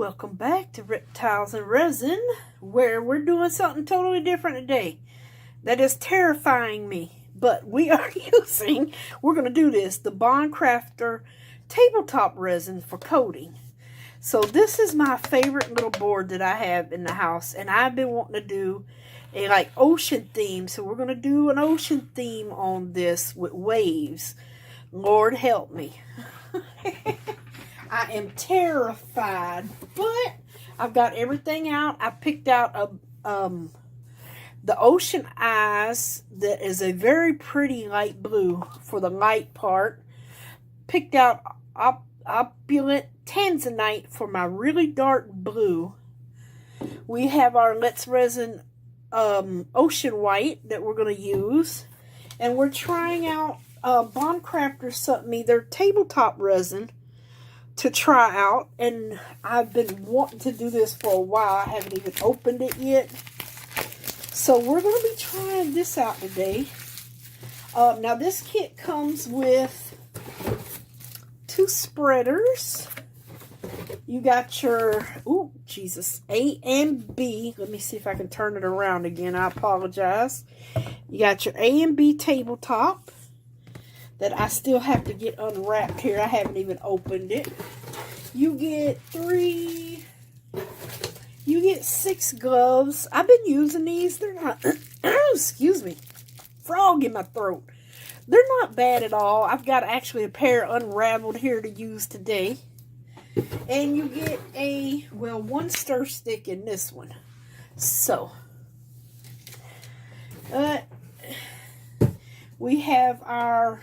welcome back to Reptiles and Resin, where we're doing something totally different today that is terrifying me. But we are we're going to do this, the Bond Crafter tabletop resin for coating. So this is my favorite little board that I have in the house, and I've been wanting to do a ocean theme. So we're going to do an ocean theme on this with waves. Lord help me. I am terrified, but I've got everything out. I picked out the Ocean Eyes that is a very pretty light blue for the light part. Picked out Opulent Tanzanite for my really dark blue. We have our Let's Resin Ocean White that we're going to use. And we're trying out Bond Crafter sent me their tabletop resin to try out, and I've been wanting to do this for a while. I haven't even opened it yet. So we're going to be trying this out today. Now this kit comes with 2 spreaders. You got your, ooh, Jesus, A and B. Let me see if I can turn it around again. I apologize. You got your A and B tabletop that I still have to get unwrapped here. I haven't even opened it. You get 6 gloves. I've been using these. They're not, excuse me, frog in my throat. They're not bad at all. I've got actually a pair unraveled here to use today. And you get one stir stick in this one. So, we have our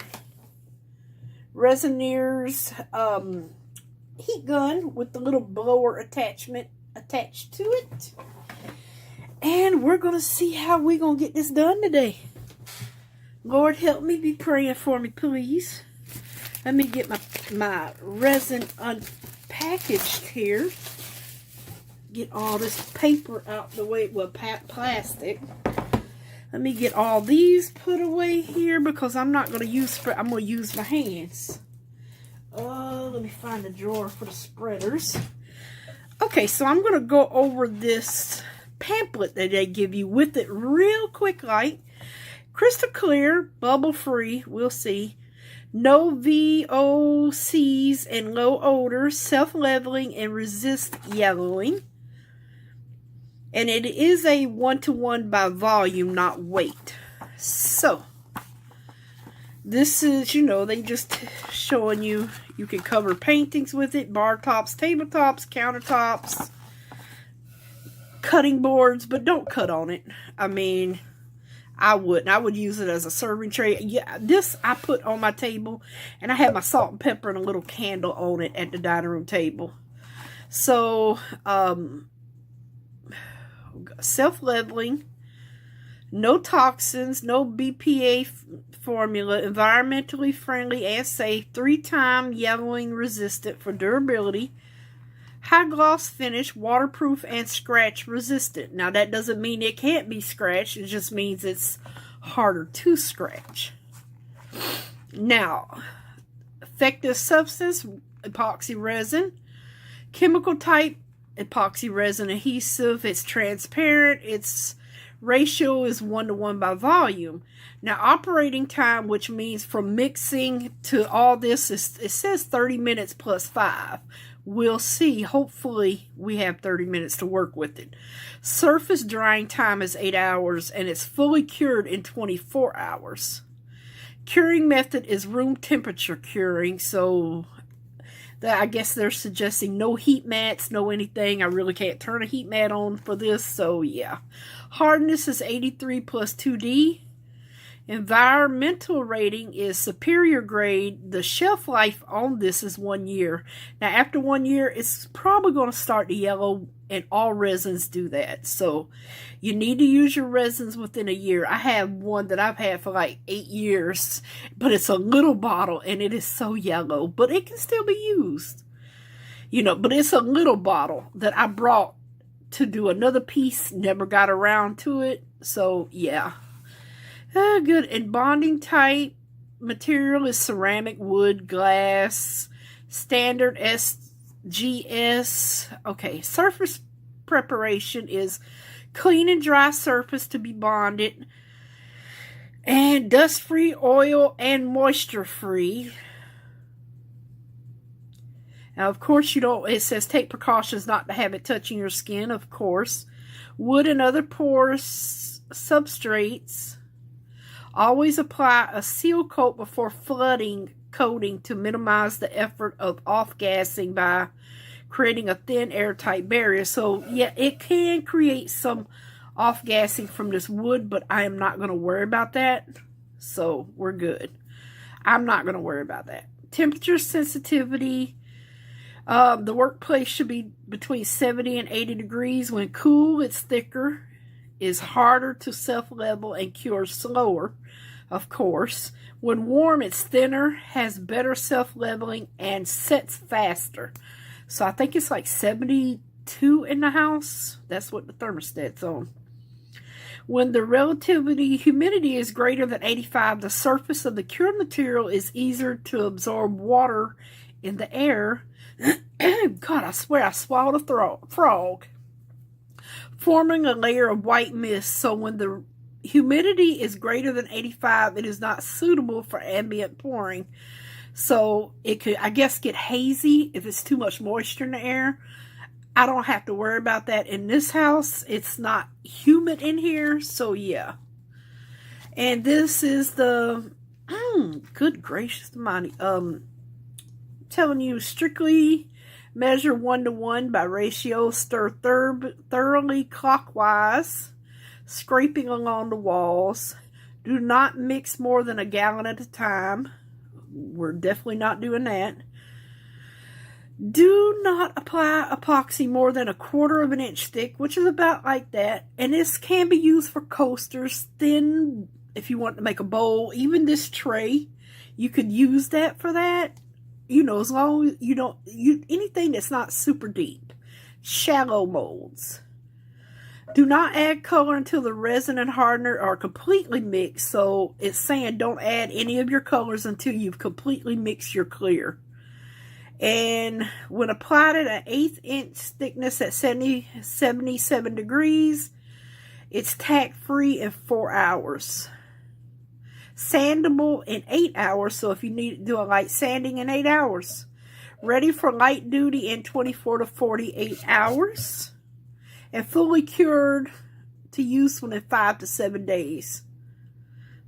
Resineers heat gun with the little blower attachment attached to it. And we're going to see how we're going to get this done today. Lord help me, be praying for me, please. Let me get my resin unpackaged here. Get all this paper out the way, well, plastic. Let me get all these put away here because I'm not going to use, I'm going to use my hands. Let me find a drawer for the spreaders. Okay, so I'm going to go over this pamphlet that they give you with it real quick like. Crystal clear, bubble free, we'll see. No VOCs and low odors, self-leveling and resist yellowing. And it is a 1-to-1 by volume, not weight. So, this is, they just showing you can cover paintings with it, bar tops, tabletops, countertops, cutting boards, but don't cut on it. I mean, I wouldn't. I would use it as a serving tray. Yeah, this I put on my table, and I have my salt and pepper and a little candle on it at the dining room table. So, self-leveling, no toxins, no BPA formula, environmentally friendly and safe, 3-time yellowing resistant for durability, high gloss finish, waterproof and scratch resistant. Now that doesn't mean it can't be scratched, it just means it's harder to scratch. Now, effective substance, epoxy resin, chemical type, epoxy resin adhesive. It's transparent. Its ratio is 1-to-1 by volume. Now, operating time, which means from mixing to all this, it says 30 minutes plus 5. We'll see. Hopefully, we have 30 minutes to work with it. Surface drying time is 8 hours, and it's fully cured in 24 hours. Curing method is room temperature curing, so I guess they're suggesting no heat mats, no anything. I really can't turn a heat mat on for this, so yeah. Hardness is 83 plus 2D. Environmental rating is superior grade. The shelf life on this is 1 year. Now, after 1 year, it's probably going to start to yellow, and all resins do that. So, you need to use your resins within a year. I have one that I've had for like 8 years, but it's a little bottle, and it is so yellow, but it can still be used. But it's a little bottle that I brought to do another piece, never got around to it. So, yeah. Good. And bonding type material is ceramic, wood, glass. Standard GS. Okay, surface preparation is clean and dry surface to be bonded, and dust-free, oil, and moisture-free. Now, of course, it says take precautions not to have it touching your skin, of course. Wood and other porous substrates. Always apply a seal coat before flooding coating to minimize the effort of off-gassing by creating a thin airtight barrier. So, yeah, it can create some off-gassing from this wood, but I am not going to worry about that. So, we're good. I'm not going to worry about that. Temperature sensitivity. The workplace should be between 70 and 80 degrees. When cool, it's thicker, is harder to self-level, and cures slower, of course. When warm, it's thinner, has better self-leveling, and sets faster. So I think it's like 72 in the house. That's what the thermostat's on. When the relative humidity is greater than 85, the surface of the cured material is easier to absorb water in the air. God, I swear I swallowed a frog. Forming a layer of white mist. So when the humidity is greater than 85, it is not suitable for ambient pouring. So it could, I guess, get hazy if it's too much moisture in the air. I don't have to worry about that in this house. It's not humid in here, so yeah. And this is the, good gracious almighty, telling you strictly measure 1:1 by ratio, stir thoroughly clockwise, scraping along the walls. Do not mix more than a gallon at a time. We're definitely not doing that. Do not apply epoxy more than 1/4 of an inch thick, which is about like that. And this can be used for coasters, thin, if you want to make a bowl. Even this tray, you could use that for that. You know, as long as you don't, anything that's not super deep. Shallow molds. Do not add color until the resin and hardener are completely mixed. So it's saying don't add any of your colors until you've completely mixed your clear. And when applied at an 1/8 inch thickness at 77 degrees, it's tack free in 4 hours. Sandable in 8 hours. So if you need to do a light sanding in 8 hours. Ready for light duty in 24 to 48 hours. And fully cured to use within 5 to 7 days.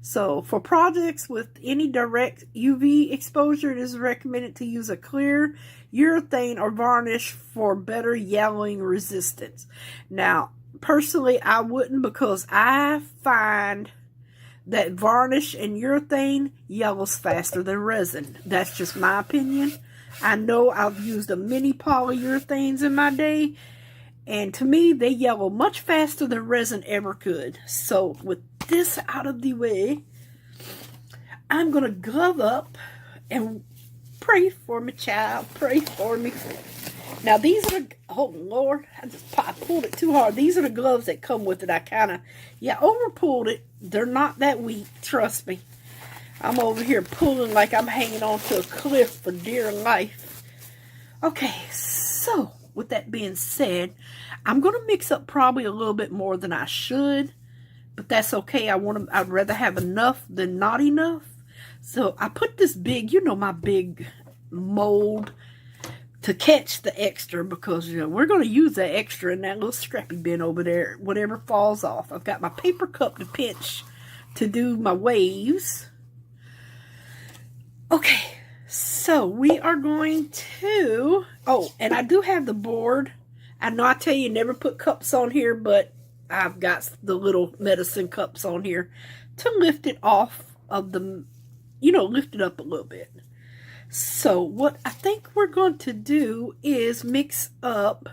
So, for projects with any direct UV exposure, it is recommended to use a clear urethane or varnish for better yellowing resistance. Now, personally, I wouldn't, because I find that varnish and urethane yellows faster than resin. That's just my opinion. I know I've used a many polyurethanes in my day, and to me, they yellow much faster than resin ever could. So, with this out of the way, I'm going to glove up and pray for me, child. Pray for me. Now, these are the, oh, Lord, I pulled it too hard. These are the gloves that come with it. I kind of, over pulled it. They're not that weak, trust me. I'm over here pulling like I'm hanging onto a cliff for dear life. Okay, so with that being said, I'm going to mix up probably a little bit more than I should, but that's okay. I'd rather have enough than not enough. So I put this big, my big mold to catch the extra, because we're going to use that extra in that little scrappy bin over there, whatever falls off. I've got my paper cup to pinch to do my waves. Okay, so we are going to, and I do have the board. I know I tell you never put cups on here, but I've got the little medicine cups on here to lift it off of the, lift it up a little bit. So what I think we're going to do is mix up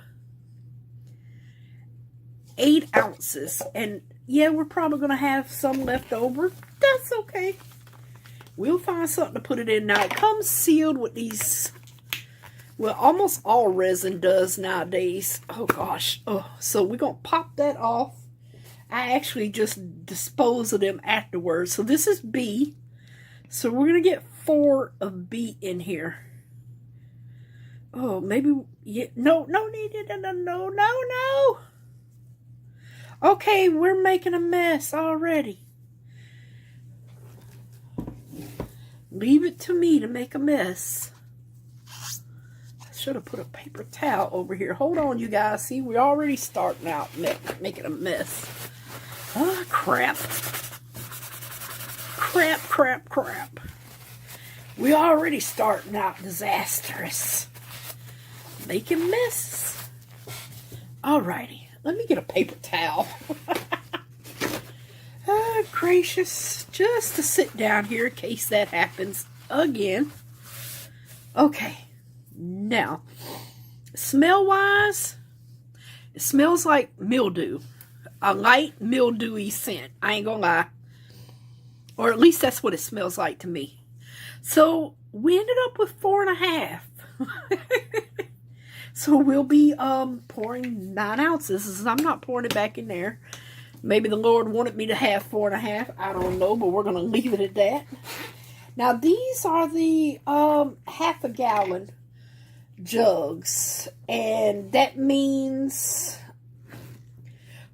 8 ounces. And yeah, we're probably going to have some left over. That's okay. We'll find something to put it in. Now, it comes sealed with these, well, almost all resin does nowadays. Oh, gosh. So we're going to pop that off. I actually just dispose of them afterwards. So this is B. So we're going to get 4 of B in here. Oh, maybe, yeah, no. Okay, we're making a mess already. Leave it to me to make a mess. I should have put a paper towel over here. Hold on, you guys. See, we're already starting out making a mess. Oh, crap. Crap. We already starting out disastrous. Making messes. Alrighty. Let me get a paper towel. Oh, gracious. Just to sit down here in case that happens again. Okay. Now, smell-wise, it smells like mildew. A light mildewy scent. I ain't gonna lie. Or at least that's what it smells like to me. So, we ended up with 4.5. So we'll be pouring 9 ounces. I'm not pouring it back in there. Maybe the Lord wanted me to have 4.5. I don't know, but we're going to leave it at that. Now these are the half a gallon jugs. And that means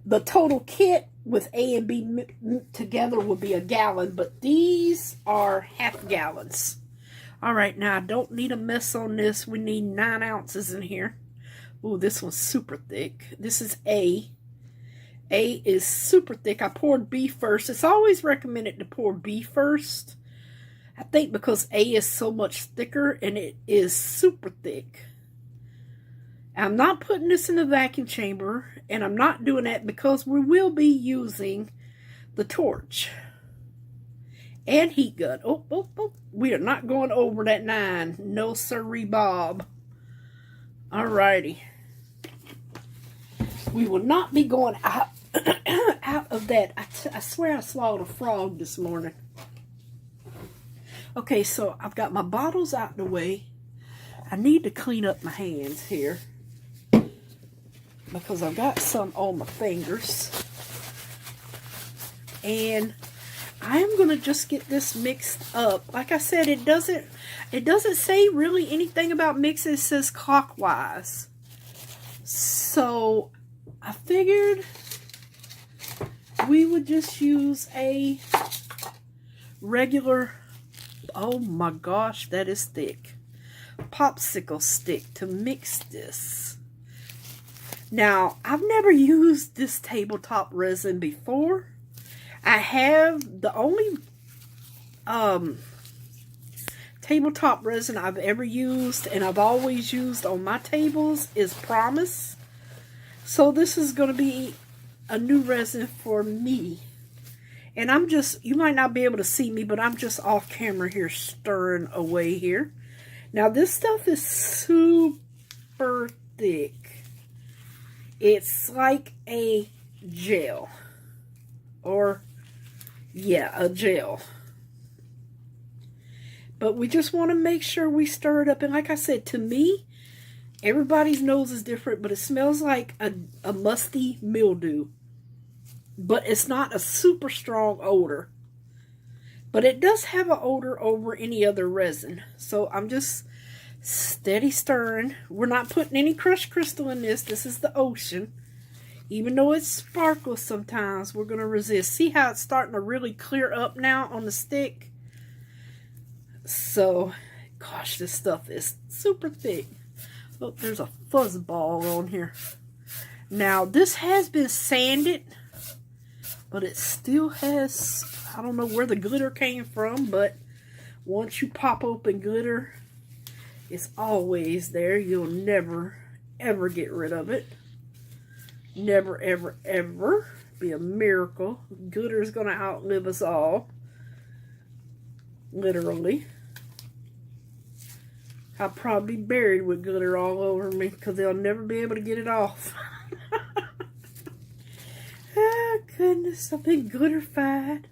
the total kit with A and B together would be a gallon. But these are half gallons. Alright, now I don't need a mess on this. We need 9 ounces in here. Ooh, this one's super thick. This is A. A is super thick. I poured B first. It's always recommended to pour B first. I think because A is so much thicker and it is super thick. I'm not putting this in the vacuum chamber. And I'm not doing that because we will be using the torch. And heat gun. Oh. We are not going over that 9. No sirree, Bob. Alrighty. We will not be going out, out of that. I swear I swallowed a frog this morning. Okay, so I've got my bottles out the way. I need to clean up my hands here. Because I've got some on my fingers. And I am going to just get this mixed up. Like I said, it doesn't say really anything about mixing. It says clockwise. So I figured we would just use a regular, oh my gosh, that is thick, popsicle stick to mix this. Now, I've never used this tabletop resin before. I have the only tabletop resin I've ever used and I've always used on my tables is Promise. So this is going to be a new resin for me. And I'm just, you might not be able to see me, but I'm just off camera here stirring away here. Now this stuff is super thick. It's like a gel. Or, yeah, a gel. But we just want to make sure we stir it up. And like I said, to me, everybody's nose is different, but it smells like a musty mildew. But it's not a super strong odor. But it does have an odor over any other resin. So I'm just steady stirring. We're not putting any crushed crystal in this. This is the ocean. Even though it sparkles sometimes, we're going to resist. See how it's starting to really clear up now on the stick? So, gosh, this stuff is super thick. Look, there's a fuzz ball on here. Now, this has been sanded, but it still has, I don't know where the glitter came from, but once you pop open glitter, it's always there. You'll never, ever get rid of it. Never, ever, ever. Be a miracle. Glitter is going to outlive us all. Literally. I'll probably be buried with glitter all over me because they'll never be able to get it off. Oh, goodness. I've been glitterified.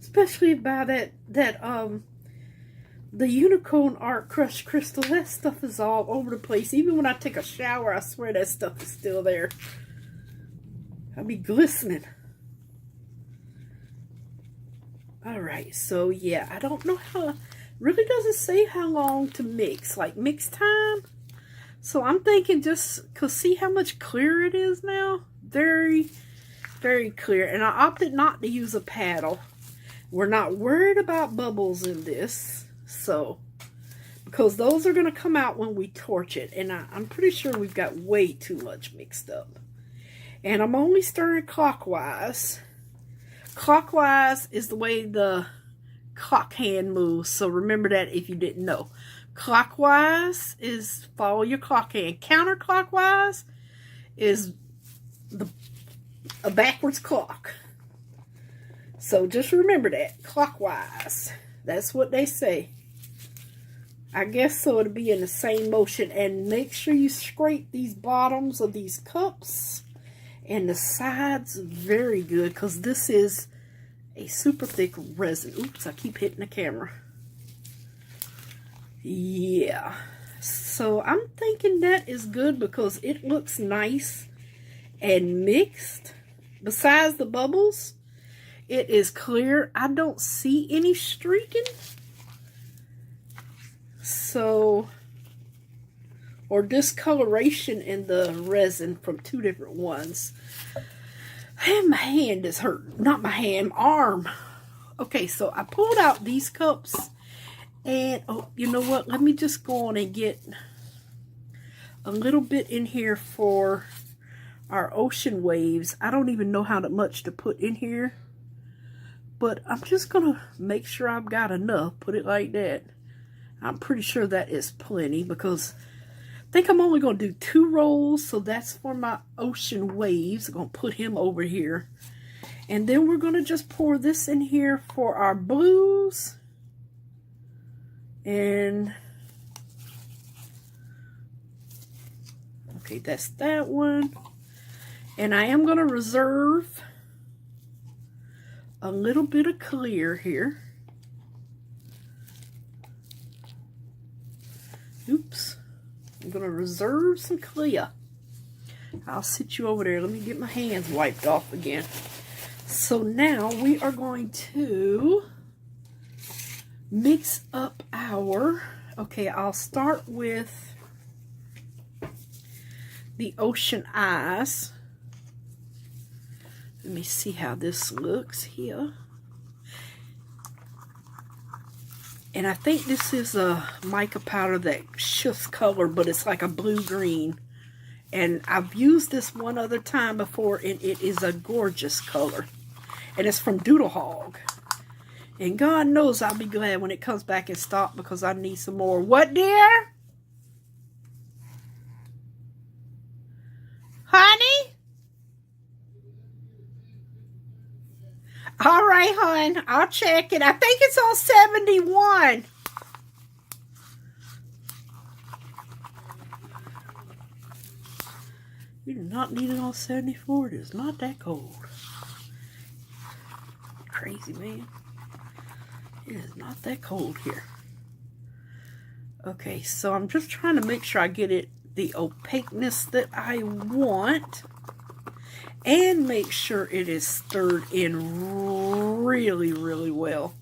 Especially by the unicorn art crushed crystal. That stuff is all over the place. Even when I take a shower, I swear that stuff is still there. I'll be glistening. Alright, so yeah, I don't know how, really doesn't say how long to mix. Like mix time, So I'm thinking just, because see how much clearer it is now? Very, very clear. And I opted not to use a paddle. We're not worried about bubbles in this. So, because those are going to come out when we torch it. And I'm pretty sure we've got way too much mixed up. And I'm only stirring clockwise. Clockwise is the way the clock hand moves. So remember that if you didn't know. Clockwise is follow your clock hand. Counterclockwise is a backwards clock. So just remember that. Clockwise. That's what they say. I guess so it'll be in the same motion. And make sure you scrape these bottoms of these cups and the sides very good, because this is a super thick resin. Oops, I keep hitting the camera. Yeah. So I'm thinking that is good because it looks nice and mixed. Besides the bubbles, it is clear. I don't see any streaking. So, or discoloration in the resin from two different ones. And my hand is hurt. Not my hand, my arm. Okay, so I pulled out these cups. And, oh, you know what? Let me just go on and get a little bit in here for our ocean waves. I don't even know how much to put in here. But I'm just going to make sure I've got enough. Put it like that. I'm pretty sure that is plenty because I think I'm only going to do 2 rolls. So that's for my ocean waves. I'm going to put him over here. And then we're going to just pour this in here for our blues. And, okay, that's that one. And I am going to reserve a little bit of clear here. Oops. I'm going to reserve some clear. I'll sit you over there. Let me get my hands wiped off again. So now we are going to mix up our, okay, I'll start with the ocean eyes. Let me see how this looks here. And I think this is a mica powder that shifts color, but it's like a blue-green. And I've used this one other time before, and it is a gorgeous color. And it's from Doodle Hog. And God knows I'll be glad when it comes back in stock because I need some more. What, dear? Honey? All right, hon. I'll check it. I think it's on 71. You do not need it on 74. It is not that cold. Crazy, man. It is not that cold here. Okay, so I'm just trying to make sure I get it the opaqueness that I want. And make sure it is stirred in really, really well.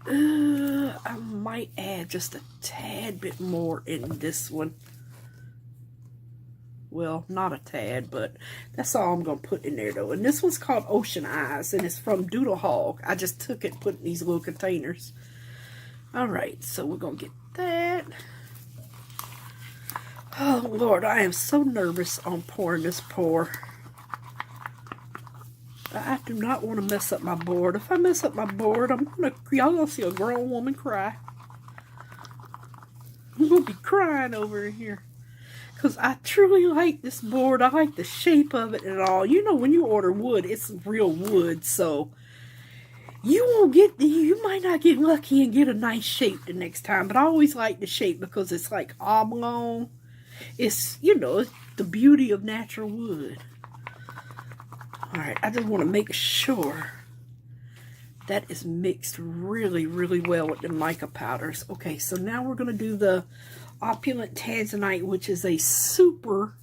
I might add just a tad bit more in this one. Well, not a tad, but that's all I'm going to put in there, though. And this one's called Ocean Eyes, and it's from Doodle Hog. I just took it and put it in these little containers. All right, so we're going to get that. Oh, Lord, I am so nervous on pouring this pour. I do not want to mess up my board. If I mess up my board, y'all gonna see a grown woman cry. I'm going to be crying over here. Because I truly like this board. I like the shape of it and all. You know, when you order wood, it's real wood. So, you might not get lucky and get a nice shape the next time. But I always like the shape because it's like oblong. It's, you know, it's the beauty of natural wood. Alright, I just want to make sure that is mixed really, really well with the mica powders. Okay, so now we're going to do the Opulent Tanzanite, which is a super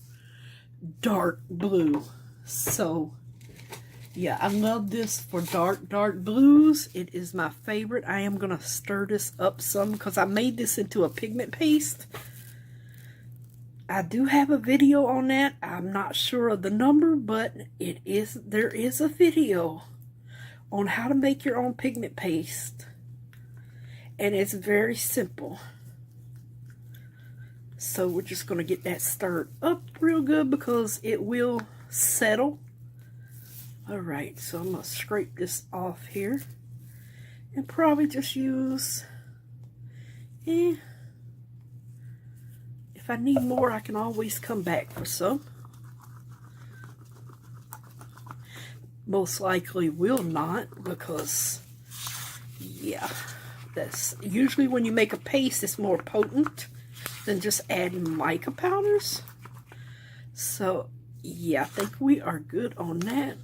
dark blue. So, Yeah, I love this for dark blues. It is my favorite. I am going to stir this up some because I made this into a pigment paste. I do have a video on that. I'm not sure of the number, but there is a video on how to make your own pigment paste. And it's very simple. So we're just going to get that stirred up real good because it will settle. Alright, so I'm going to scrape this off here. And probably just use... If I need more, I can always come back for some. Most likely will not because, yeah, that's usually when you make a paste, it's more potent than just adding mica powders. So, yeah, I think we are good on that.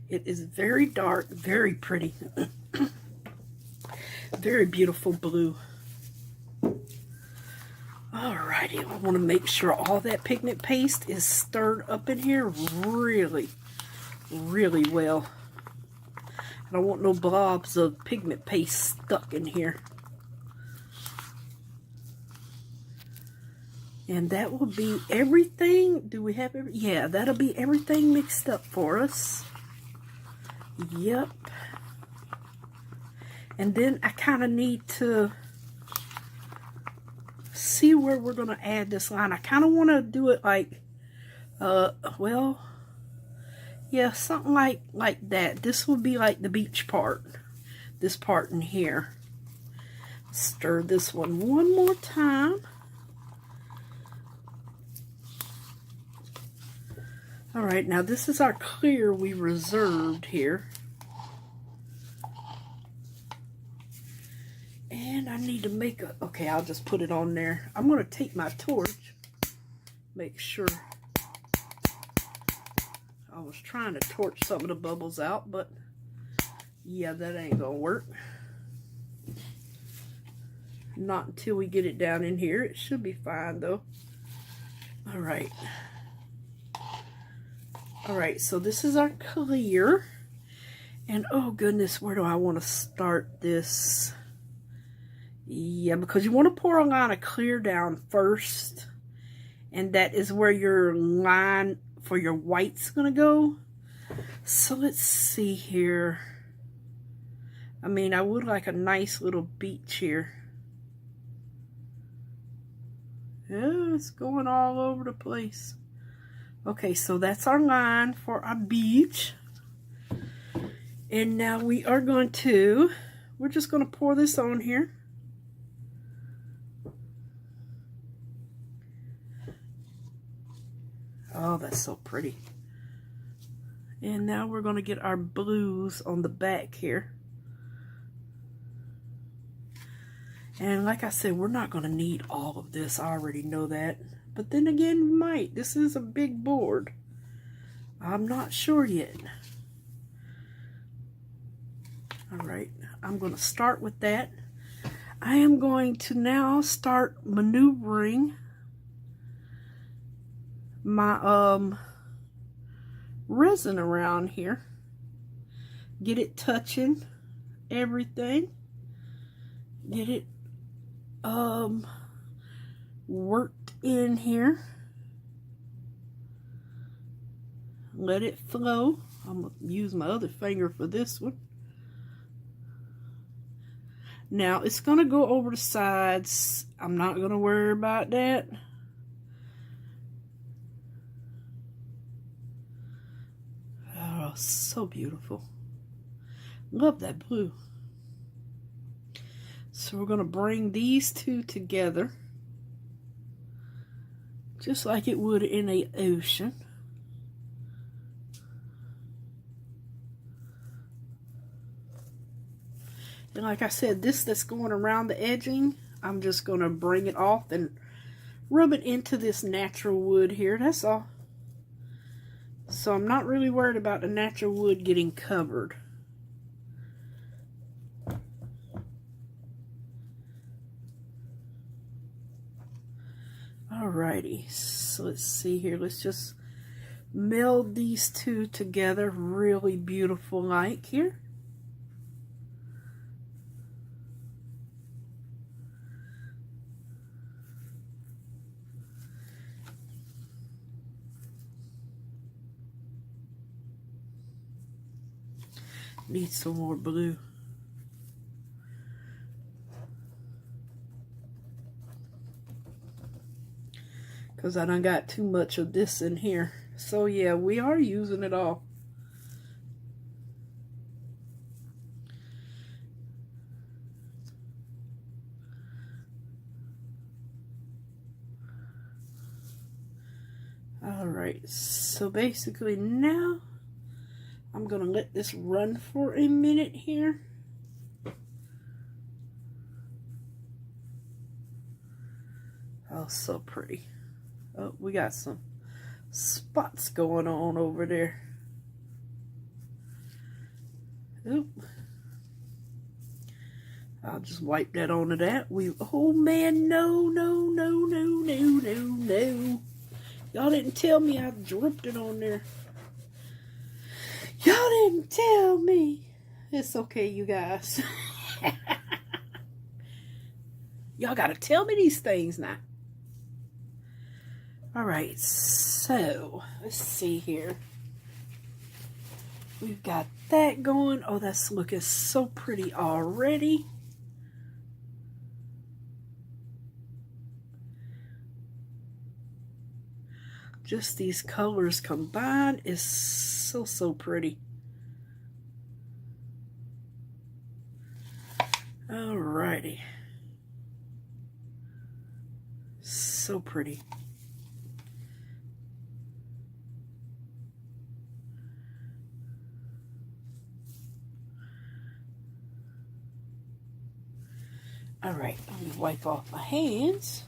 It is very dark, very pretty. Very beautiful blue. Alrighty, I want to make sure all that pigment paste is stirred up in here really, really well. I don't want no blobs of pigment paste stuck in here. And that will be everything. Do we have every? Yeah, that'll be everything mixed up for us. Yep. And then I kind of need to see where we're going to add this line. I kind of want to do it like, well, yeah, something like that. This will be like the beach part. This part in here. Stir this one more time. Alright, now this is our clear we reserved here. And I need to make a... Okay, I'll just put it on there. I'm going to take my torch. Make sure... I was trying to torch some of the bubbles out, but... Yeah, that ain't going to work. Not until we get it down in here. It should be fine, though. Alright. Alright, so this is our clear. And, oh goodness, where do I want to start this? Yeah, because you want to pour a line of clear down first. And that is where your line for your white's going to go. So let's see here. I mean, I would like a nice little beach here. Yeah, it's going all over the place. Okay, so that's our line for our beach. And now we are going to, we're just going to pour this on here. Oh, that's so pretty. And now we're going to get our blues on the back here. And like I said, we're not going to need all of this. I already know that. But then again, we might. This is a big board. I'm not sure yet. Alright, I'm going to start with that. I am going to now start maneuvering my resin around here. Get it touching everything. Get it worked in here. Let it flow. I'm going to use my other finger for this one. Now it's going to go over the sides. I'm not going to worry about that. Oh, so beautiful. Love that blue. So we're going to bring these two together. Just like it would in an ocean. And like I said, this that's going around the edging, I'm just going to bring it off and rub it into this natural wood here. That's all. So I'm not really worried about the natural wood getting covered. Alrighty, so let's see here. Let's just meld these two together really beautiful like here. Need some more blue. Because I done got too much of this in here. So yeah, we are using it all. Alright, so basically now I'm going to let this run for a minute here. Oh, so pretty. Oh, we got some spots going on over there. Oop. I'll just wipe that onto that. Oh man, no. Y'all didn't tell me I dripped it on there. Y'all didn't tell me. It's okay, you guys. Y'all gotta tell me these things now. Alright, so let's see here. We've got that going. Oh, that's looking so pretty already. Just these colors combined is so pretty. Alrighty. So pretty. Alright, let me wipe off my hands.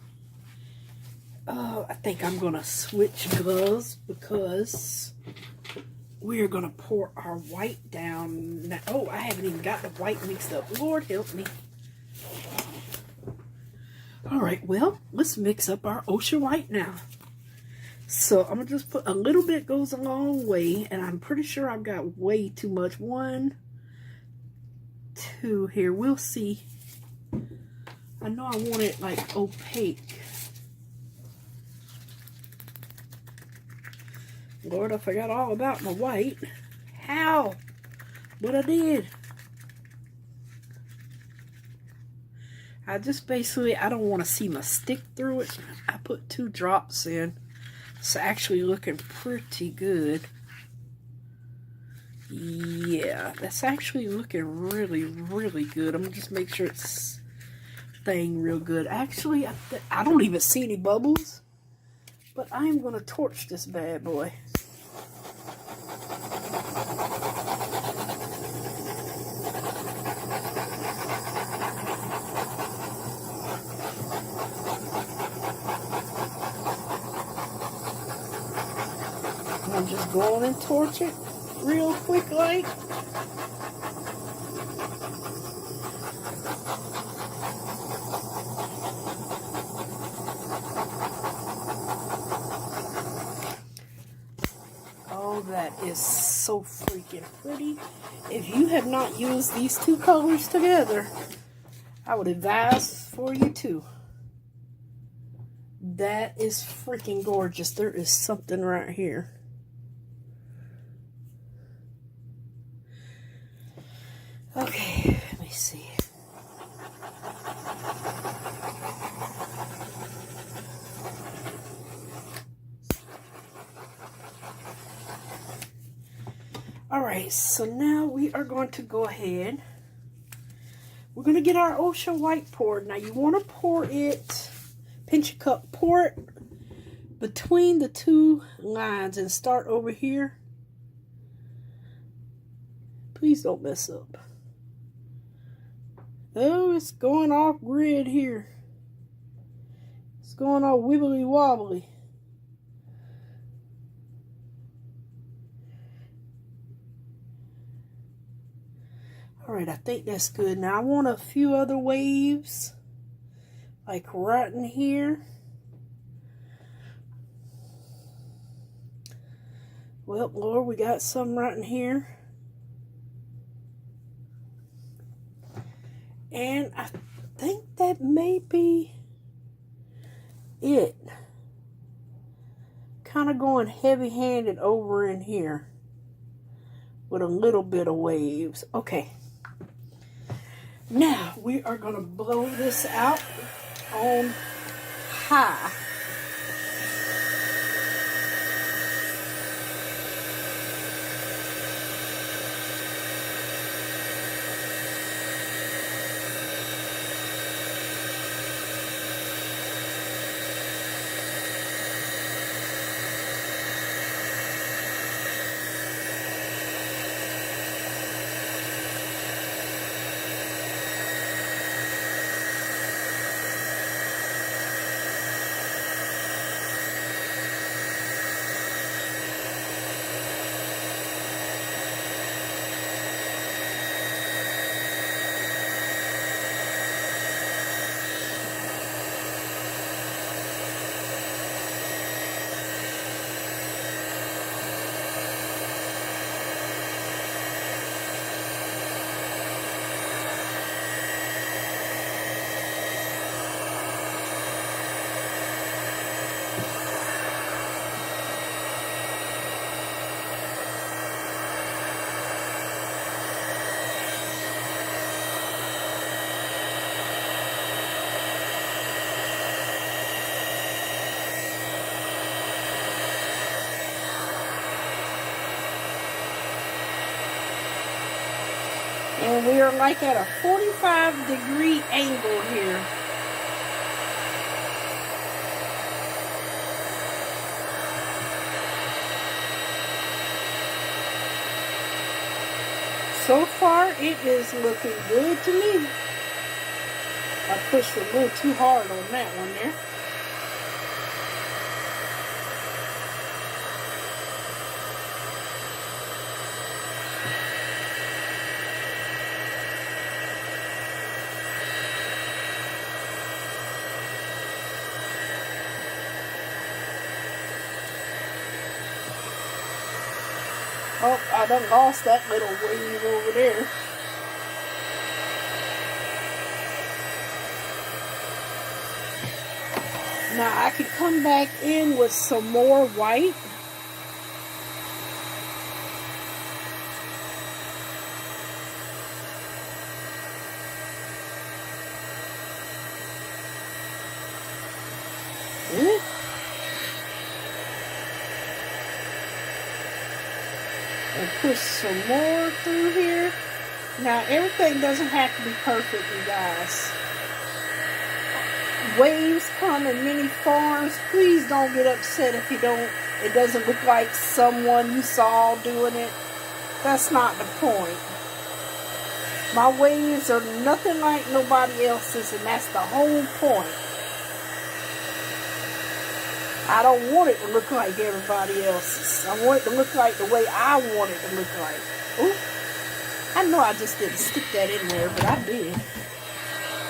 I think I'm going to switch gloves because we're going to pour our white down. Now, oh, I haven't even got the white mixed up. Lord help me. Alright, well, let's mix up our ocean white now. So I'm going to just put a little bit, goes a long way, and I'm pretty sure I've got way too much. 1, 2 here. We'll see. I know I want it like opaque. Lord, I forgot all about my white. How? But I did. I just basically, I don't want to see my stick through it. I put 2 drops in. It's actually looking pretty good. Yeah, that's actually looking really good. I'm going to just make sure it's staying real good. Actually, I don't even see any bubbles. But I am going to torch this bad boy. I'm just going and torch it real quick like. Oh, that is so freaking pretty. If you have not used these 2 colors together, I would advise for you to. That is freaking gorgeous. There is something right here. Okay, let me see. Alright, so now we are going to go ahead. We're going to get our ocean white poured. Now you want to pour it, pinch a cup, pour it between the 2 lines and start over here. Please don't mess up. Oh, it's going off grid here. It's going all wibbly wobbly. Alright, I think that's good. Now I want a few other waves, like right in here. Well, Lord, we got some right in here. And I think that may be it. Kind of going heavy-handed over in here with a little bit of waves. Okay. Now, we are going to blow this out on high. And we are like at a 45-degree angle here. So far, it is looking good to me. I pushed a little too hard on that one there. Oh, I done lost that little wave over there. Now I could come back in with some more white. And push some more through here. Now everything doesn't have to be perfect, you guys. Waves come in many forms. Please don't get upset if it doesn't look like someone you saw doing it. That's not the point. My waves are nothing like nobody else's, and that's the whole point. I don't want it to look like everybody else's. I want it to look like the way I want it to look like. Ooh, I know I just didn't stick that in there, but I did.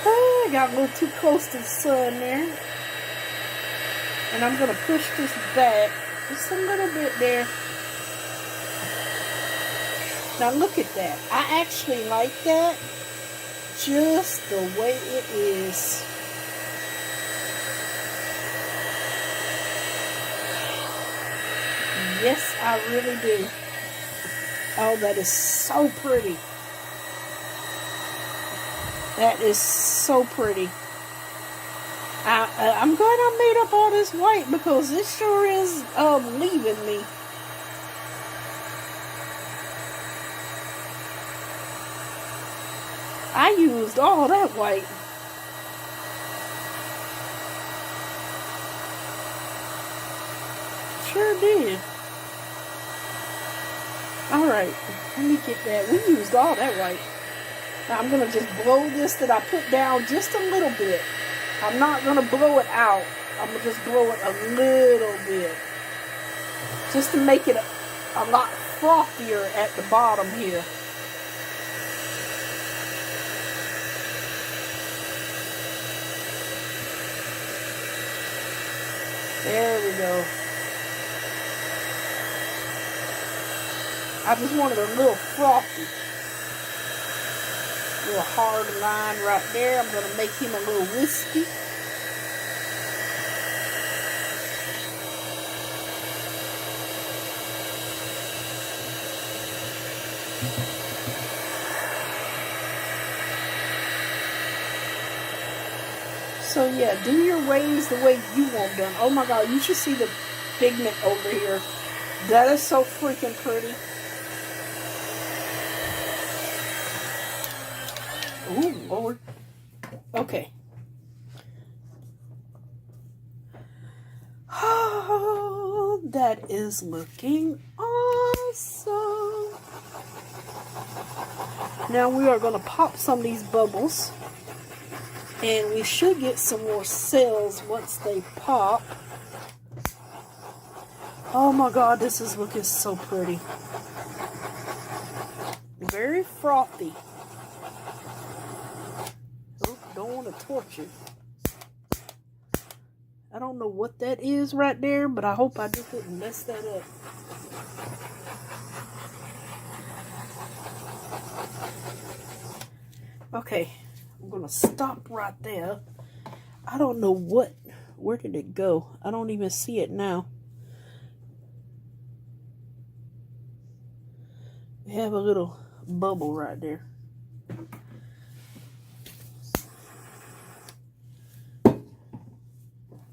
Oh, I got a little too close to the sun there. And I'm going to push this back just a little bit there. Now look at that. I actually like that just the way it is. Yes, I really do. Oh, that is so pretty. That is so pretty. I'm glad I made up all this white because it sure is leaving me. I used all that white. Sure did. Alright, let me get that. We used all that white. Now I'm going to just blow this that I put down just a little bit. I'm not going to blow it out. I'm going to just blow it a little bit. Just to make it a lot frothier at the bottom here. There we go. I just wanted a little frothy. A little hard line right there. I'm going to make him a little wispy. So yeah, do your waves the way you want done. Oh my God, you should see the pigment over here. That is so freaking pretty. Ooh, Lord. Okay. Oh, that is looking awesome. Now we are going to pop some of these bubbles. And we should get some more cells once they pop. Oh my God, this is looking so pretty. Very frothy. Oh, don't want to torch it. I don't know what that is right there, but I hope I just didn't mess that up. Okay, I'm going to stop right there. I don't know where did it go? I don't even see it now. We have a little bubble right there.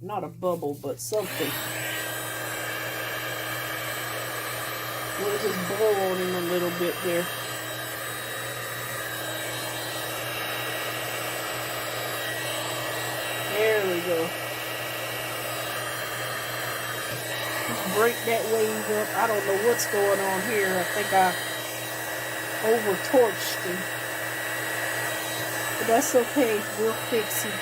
Not a bubble, but something. We'll just blow on him a little bit there. There we go. Just break that wave up. I don't know what's going on here. I think I over-torched him. But that's okay. We'll fix him.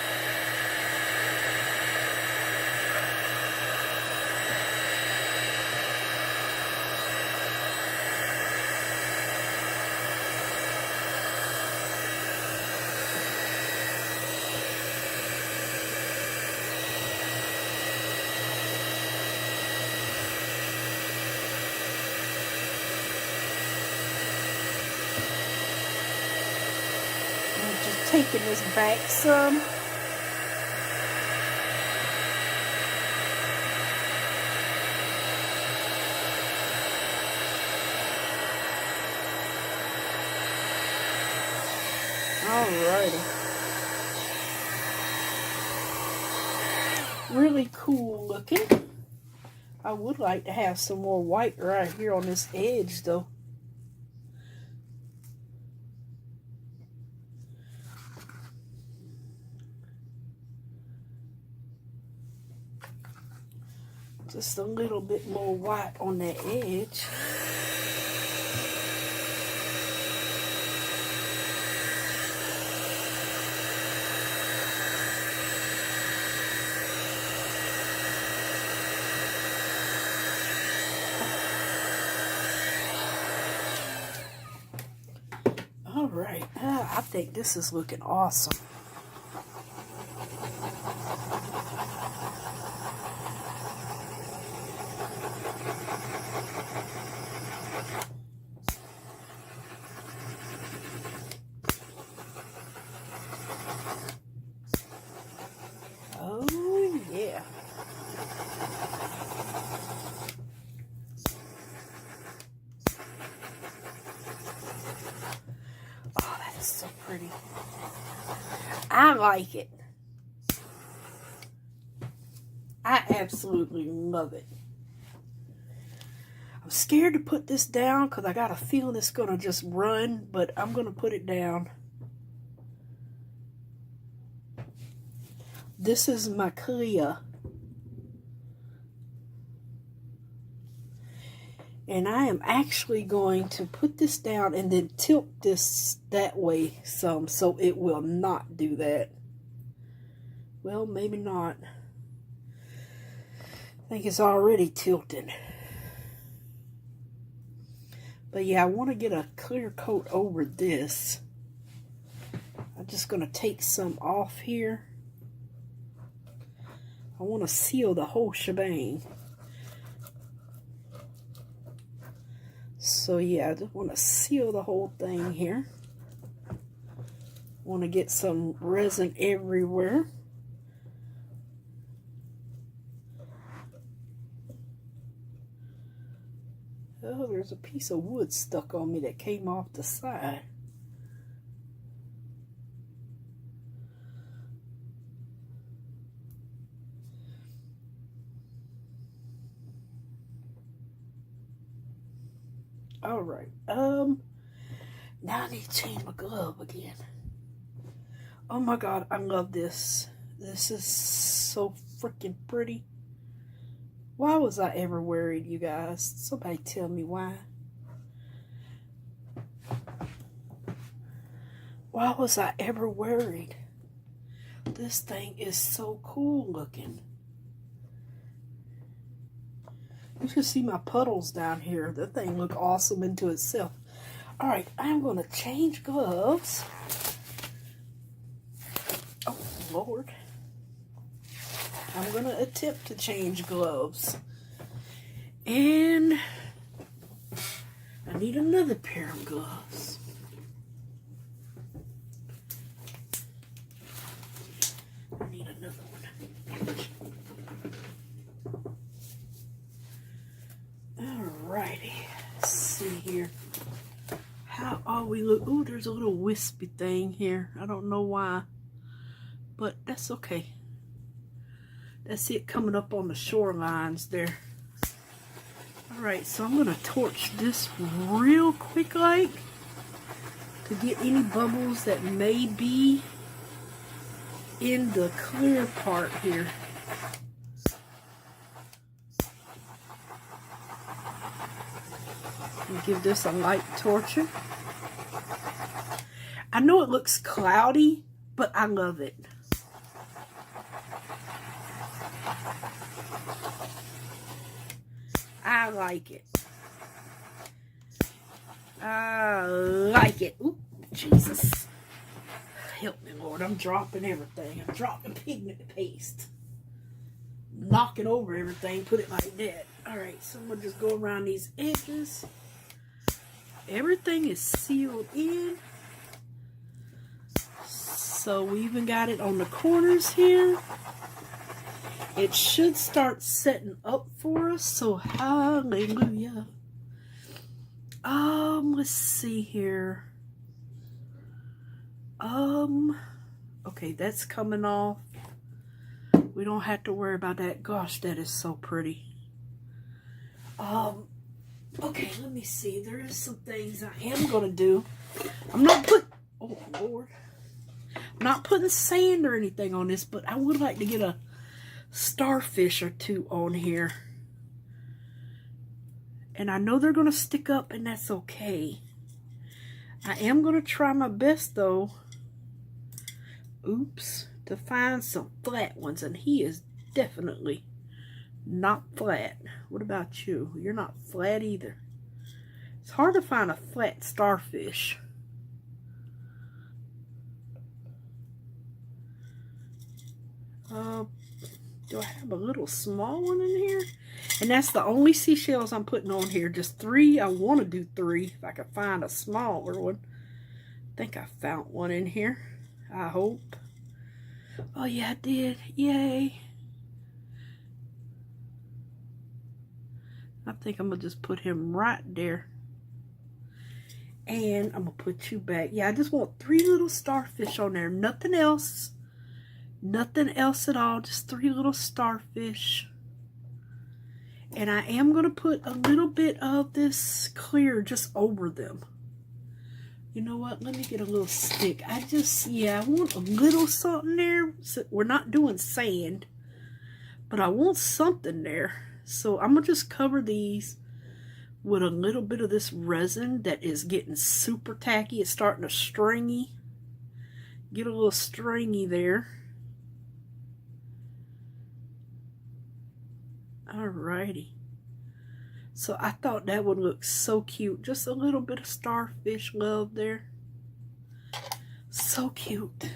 Just taking this back some. Alrighty. Really cool looking. I would like to have some more white right here on this edge though. Just a little bit more white on that edge. All right, I think this is looking awesome. Oh, yeah. Oh, that is so pretty. I like it. I absolutely love it. I'm scared to put this down because I got a feeling it's going to just run, but I'm going to put it down. This is my clear. And I am actually going to put this down and then tilt this that way some so it will not do that. Well, maybe not. I think it's already tilted. But yeah, I want to get a clear coat over this. I'm just going to take some off here. I want to seal the whole shebang. So yeah, I just want to seal the whole thing here. Want to get some resin everywhere. Oh, there's a piece of wood stuck on me that came off the side. All right. Now I need to change my glove again. Oh my God, I love this. This is so freaking pretty. Why was I ever worried, you guys? Somebody tell me why. Why was I ever worried? This thing is so cool looking. You should see my puddles down here. That thing look awesome into itself. All right, I'm going to change gloves. Oh, Lord. I'm going to attempt to change gloves. And I need another pair of gloves. I need another one. Alrighty. Let's see here. How are we look? Ooh, there's a little wispy thing here. I don't know why. But that's okay. That's it coming up on the shorelines there. Alright, so I'm going to torch this real quick like to get any bubbles that may be in the clear part here. And give this a light torture. I know it looks cloudy, but I love it. I like it. I like it. Oop, Jesus. Help me, Lord. I'm dropping everything. I'm dropping pigment paste. Knocking over everything. Put it like that. Alright, so I'm going to just go around these edges. Everything is sealed in. So we even got it on the corners here. It should start setting up for us, so hallelujah. Let's see here. Okay, that's coming off. We don't have to worry about that. Gosh, that is so pretty. Okay, let me see. There is some things I am gonna do. I'm not putting, oh Lord. I'm not putting sand or anything on this, but I would like to get a starfish or two on here. And I know they're going to stick up, and that's okay. I am going to try my best, though, oops, to find some flat ones. And he is definitely not flat. What about you? You're not flat either. It's hard to find a flat starfish. Do I have a little small one in here? And that's the only seashells I'm putting on here. Just 3. I want to do 3 if I can find a smaller one. I think I found one in here. I hope. Oh yeah, I did. Yay. I think I'm going to just put him right there. And I'm going to put you back. Yeah, I just want 3 little starfish on there. Nothing else. Nothing else at all. Just 3 little starfish. And I am going to put a little bit of this clear just over them. You know what? Let me get a little stick. I want a little something there. So we're not doing sand. But I want something there. So I'm going to just cover these with a little bit of this resin that is getting super tacky. It's starting to stringy. Get a little stringy there. Alrighty. So I thought that would look so cute. Just a little bit of starfish love there. So cute.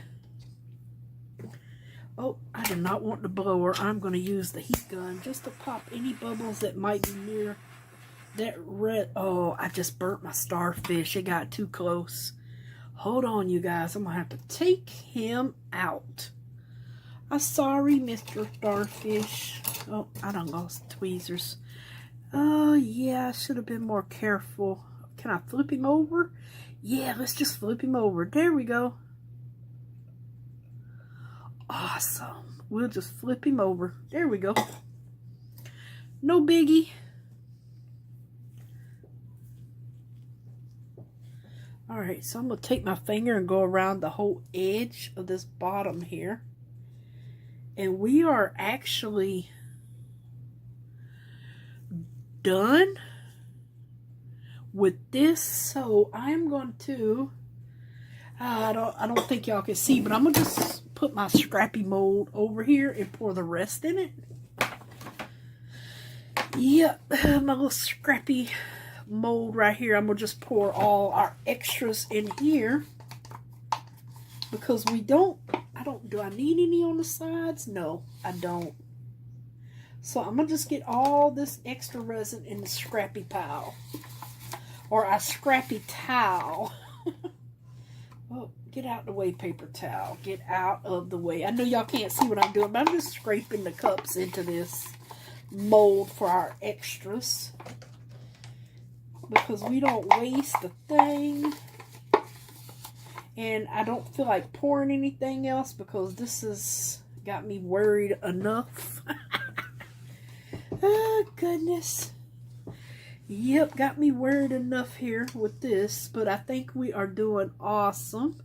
Oh, I do not want the blower. I'm going to use the heat gun just to pop any bubbles that might be near That red, oh, I just burnt my starfish. It got too close. Hold on, you guys. I'm going to have to take him out. I'm sorry, Mr. Starfish. Oh, I done lost tweezers. Oh, yeah, I should have been more careful. Can I flip him over? Yeah, let's just flip him over. There we go. Awesome. We'll just flip him over. There we go. No biggie. Alright, so I'm going to take my finger and go around the whole edge of this bottom here. And we are actually done with this. So I'm going to, I don't think y'all can see, but I'm going to just put my scrappy mold over here and pour the rest in it. Yep, my little scrappy mold right here. I'm going to just pour all our extras in here because we don't, do I need any on the sides? No, I don't. So I'm going to just get all this extra resin in the scrappy pile. Or a scrappy towel. Oh, get out of the way, paper towel. Get out of the way. I know y'all can't see what I'm doing, but I'm just scraping the cups into this mold for our extras. Because we don't waste a thing. And I don't feel like pouring anything else because this has got me worried enough. Oh, goodness. Yep, got me worried enough here with this. But I think we are doing awesome.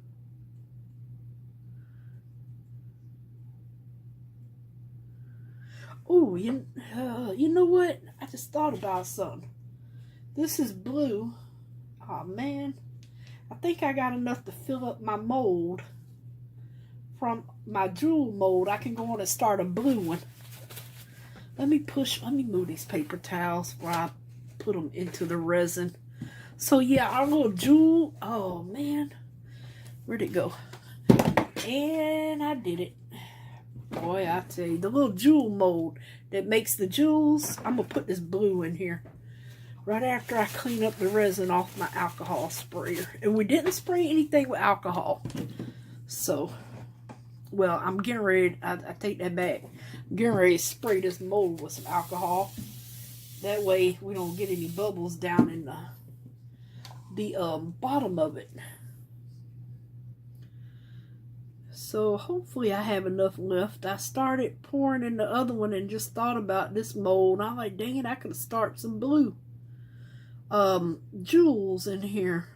Oh, you know what? I just thought about something. This is blue. Oh, man. I think I got enough to fill up my mold. From my jewel mold, I can go on and start a blue one. Let me move these paper towels where I put them into the resin. So yeah, our little jewel, oh man, where'd it go? And I did it. Boy, I tell you, the little jewel mold that makes the jewels, I'm gonna put this blue in here. Right after I clean up the resin off my alcohol sprayer. And we didn't spray anything with alcohol. So, well, I'm getting ready, I take that back. I'm getting ready to spray this mold with some alcohol. That way we don't get any bubbles down in the bottom of it. So hopefully I have enough left. I started pouring in the other one and just thought about this mold. I'm like, dang it, I could start some blue jewels in here.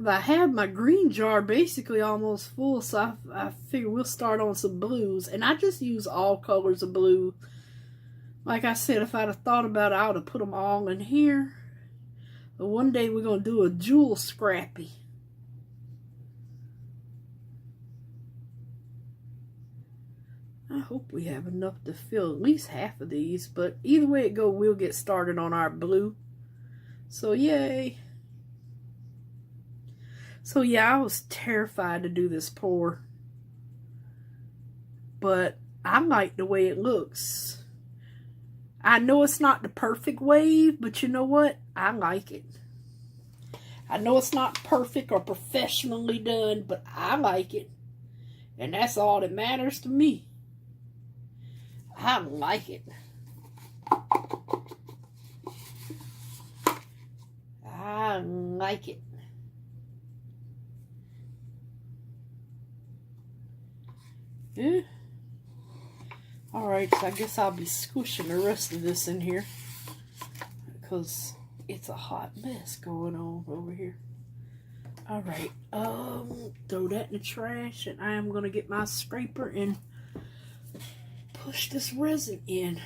I have my green jar basically almost full, so I figure we'll start on some blues. And I just use all colors of blue. Like I said, if I'd have thought about it, I would have put them all in here. But one day we're going to do a jewel scrappy. I hope we have enough to fill at least half of these. But either way it goes, we'll get started on our blue. So yay. So yeah, I was terrified to do this pour. But I like the way it looks. I know it's not the perfect wave, but you know what? I like it. I know it's not perfect or professionally done, but I like it. And that's all that matters to me. I like it. I like it. Yeah. Alright, so I guess I'll be squishing the rest of this in here. Because it's a hot mess going on over here. Alright, throw that in the trash. And I am going to get my scraper and push this resin in.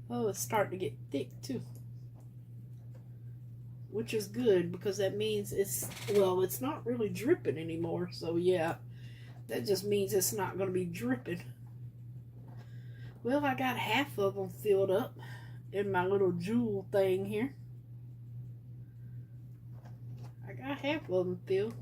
Oh, it's starting to get thick too. Which is good because that means it's not really dripping anymore. So yeah, that just means it's not going to be dripping. Well, I got half of them filled up in my little jewel thing here. I got half of them filled.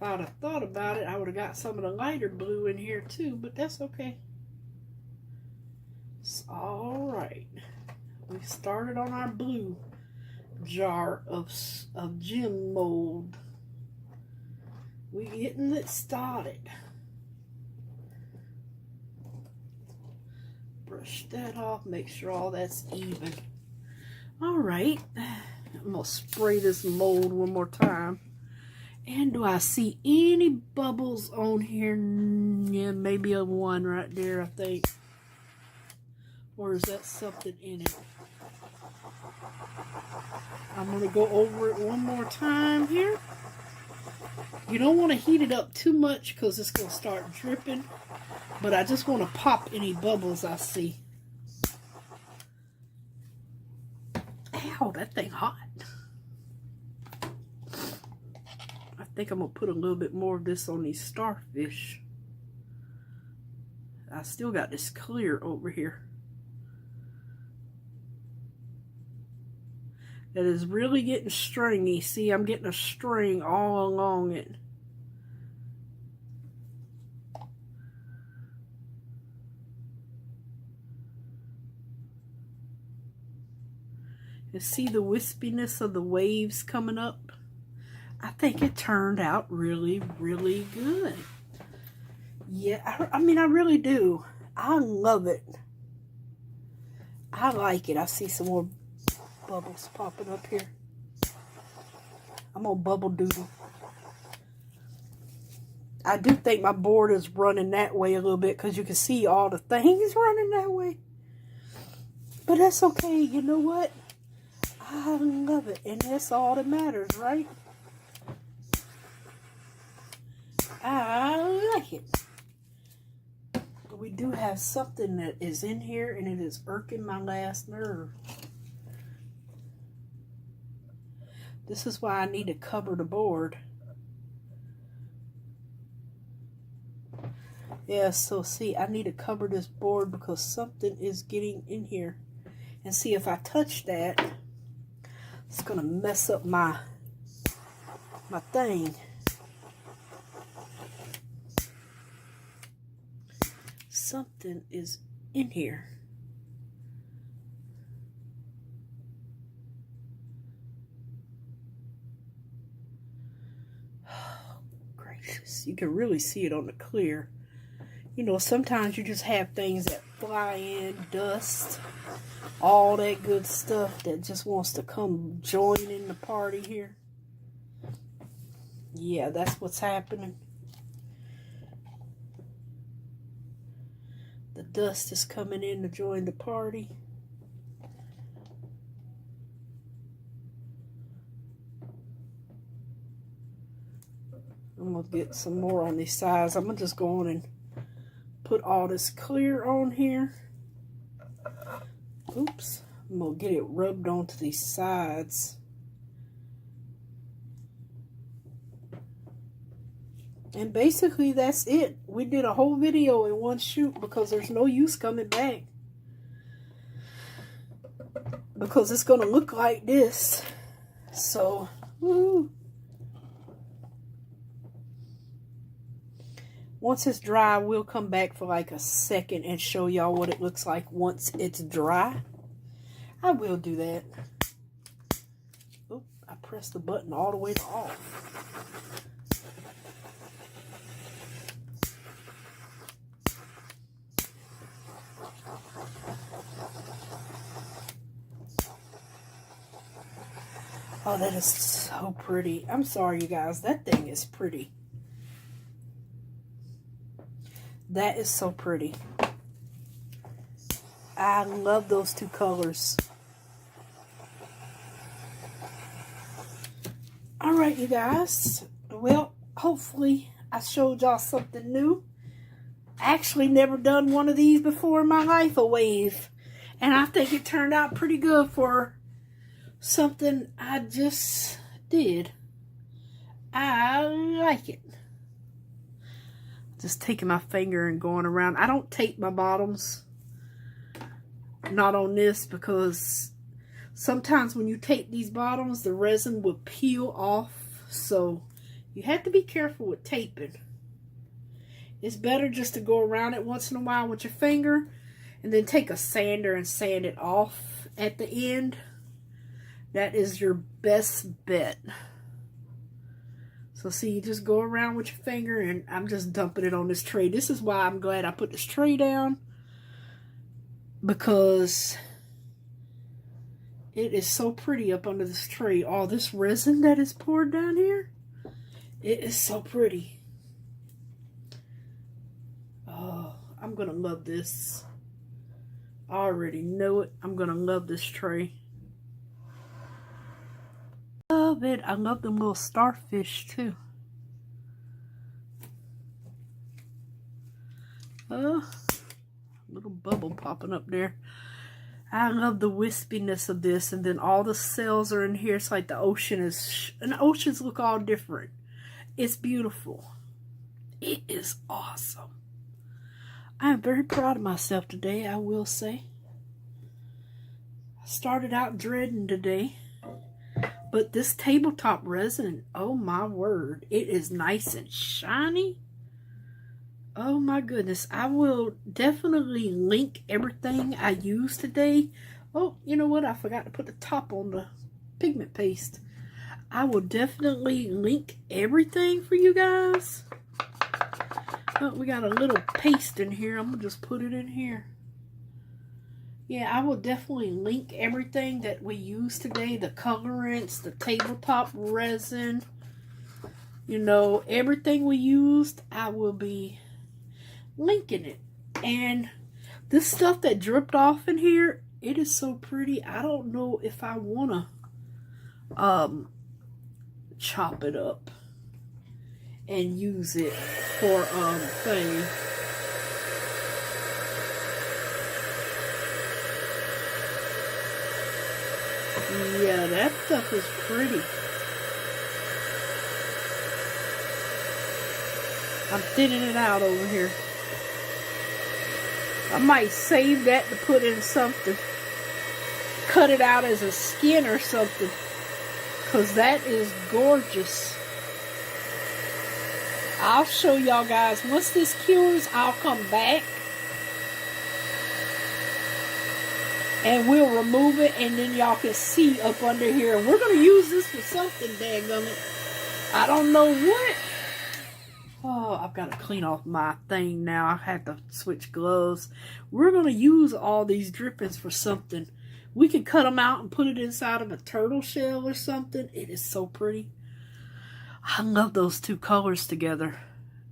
If I'd have thought about it, I would have got some of the lighter blue in here too, but that's okay. It's all right. We started on our blue jar of gem mold. We getting it started. Brush that off, make sure all that's even. All right, I'm gonna spray this mold one more time. And do I see any bubbles on here? Yeah, maybe a one right there, I think. Or is that something in it? I'm going to go over it one more time here. You don't want to heat it up too much because it's going to start dripping. But I just want to pop any bubbles I see. Ow, that thing hot. I think I'm going to put a little bit more of this on these starfish. I still got this clear over here. That is really getting stringy. See, I'm getting a string all along it. You see the wispiness of the waves coming up? I think it turned out really, really good. Yeah, I mean, I really do. I love it. I like it. I see some more bubbles popping up here. I'm gonna bubble doodle. I do think my board is running that way a little bit because you can see all the things running that way. But that's okay. You know what? I love it. And that's all that matters, right? I like it. But we do have something that is in here and it is irking my last nerve. This is why I need to cover the board. Yeah, so see, I need to cover this board because something is getting in here. And see, if I touch that, it's going to mess up my thing. Something is in here. You can really see it on the clear. You know, sometimes you just have things that fly in, dust, all that good stuff that just wants to come join in the party here. Yeah, that's what's happening. The dust is coming in to join the party. I'm going to get some more on these sides. I'm going to just go on and put all this clear on here. Oops. I'm going to get it rubbed onto these sides. And basically that's it. We did a whole video in one shoot because there's no use coming back. Because it's going to look like this. So, woohoo. Once it's dry, we'll come back for like a second and show y'all what it looks like once it's dry. I will do that. Oh, I pressed the button all the way to off. Oh, that is so pretty. I'm sorry, you guys. That thing is pretty. That is so pretty. I love those two colors. All right, you guys. Well, hopefully I showed y'all something new. I actually never done one of these before in my life, a wave. And I think it turned out pretty good for something I just did. I like it. Just taking my finger and going around. I don't tape my bottoms. Not on this because sometimes when you tape these bottoms, the resin will peel off. So You have to be careful with taping. It's better just to go around it once in a while with your finger and then take a sander and sand it off at the end. That is your best bet. So see, you just go around with your finger, and I'm just dumping it on this tray. This is why I'm glad I put this tray down, because it is so pretty up under this tray. All this resin that is poured down here, it is so pretty. Oh, I'm gonna love this. I already know it. I'm gonna love this tray. Love it. I love them little starfish too. Little bubble popping up there. I love the wispiness of this, and then all the cells are in here. It's like the ocean is, and the oceans look all different. It's beautiful. It is awesome. I am very proud of myself today, I will say. I started out dreading today, but this tabletop resin, oh my word, it is nice and shiny. Oh my goodness. I will definitely link everything I used today. Oh, you know what? I forgot to put the top on the pigment paste. I will definitely link everything for you guys. Oh, we got a little paste in here. I'm going to just put it in here. Yeah, I will definitely link everything that we used today. The colorants, the tabletop resin. You know, everything we used, I will be linking it. And this stuff that dripped off in here, it is so pretty. I don't know if I want to chop it up and use it for thing. Yeah, that stuff is pretty. I'm thinning it out over here. I might save that to put in something. Cut it out as a skin or something, because that is gorgeous. I'll show y'all guys. Once this cures, I'll come back and we'll remove it, and then y'all can see up under here. We're going to use this for something, dadgummit. I don't know what. Oh, I've got to clean off my thing now. I have to switch gloves. We're going to use all these drippings for something. We can cut them out and put it inside of a turtle shell or something. It is so pretty. I love those two colors together.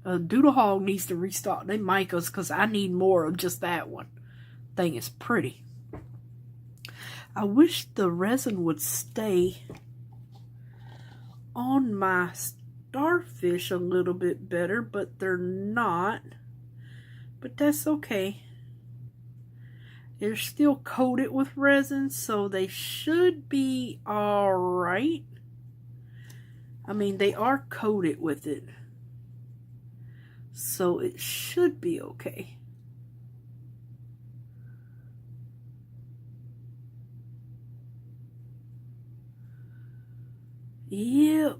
Doodle Hog needs to restock them micas, because I need more of just that one. Thing is pretty. I wish the resin would stay on my starfish a little bit better, but they're not. But that's okay. They're still coated with resin, so they should be alright. I mean, they are coated with it, so it should be okay. Yep,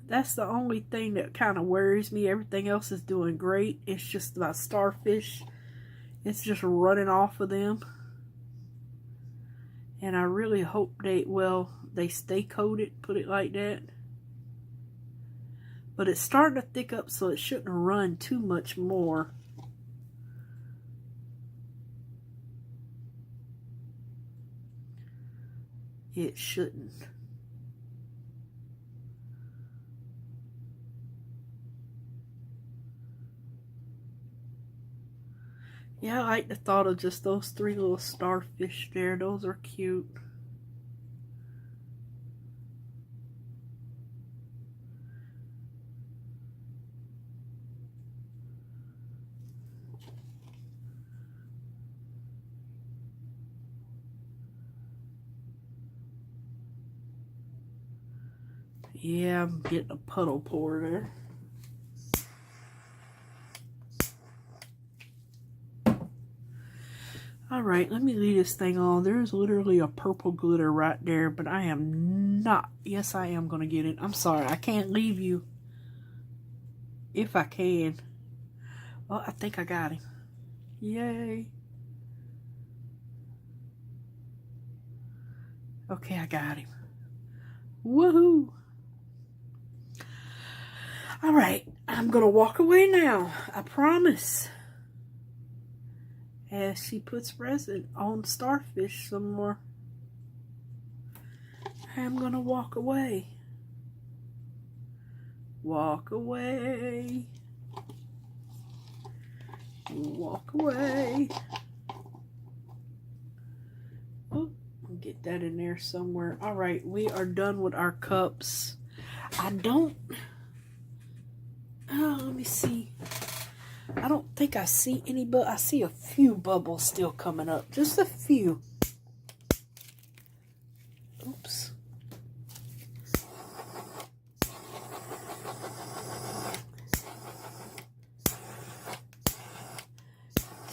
that's the only thing that kind of worries me. Everything else is doing great. It's just my starfish. It's just running off of them. And I really hope they stay coated, put it like that. But it's starting to thick up, so it shouldn't run too much more. It shouldn't. Yeah, I like the thought of just those three little starfish there. Those are cute. Yeah, I'm getting a puddle pour there. Alright, let me leave this thing on. There's literally a purple glitter right there, but I am not. Yes, I am going to get it. I'm sorry, I can't leave you if I can. Oh, I think I got him. Yay. Okay, I got him. Woohoo. All right, I'm going to walk away now. I promise. As she puts resin on the starfish some more. I'm going to walk away. Walk away. Walk away. Oh, I'll get that in there somewhere. All right, we are done with our cups. I don't... Oh, let me see. I don't think I see any, but I see a few bubbles still coming up. Just a few. Oops.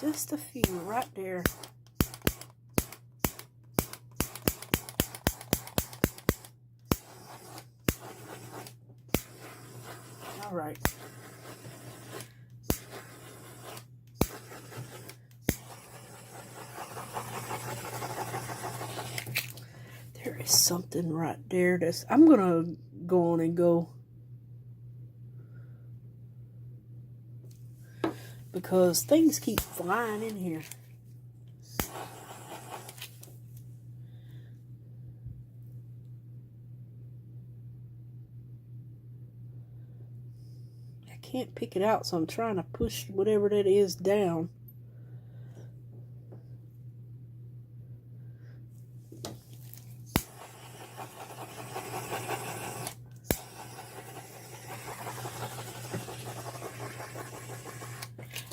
Just a few right there. All right. There is something right there that's... I'm going to go on and go. Because things keep flying in here. I can't pick it out, so I'm trying to push whatever that is down.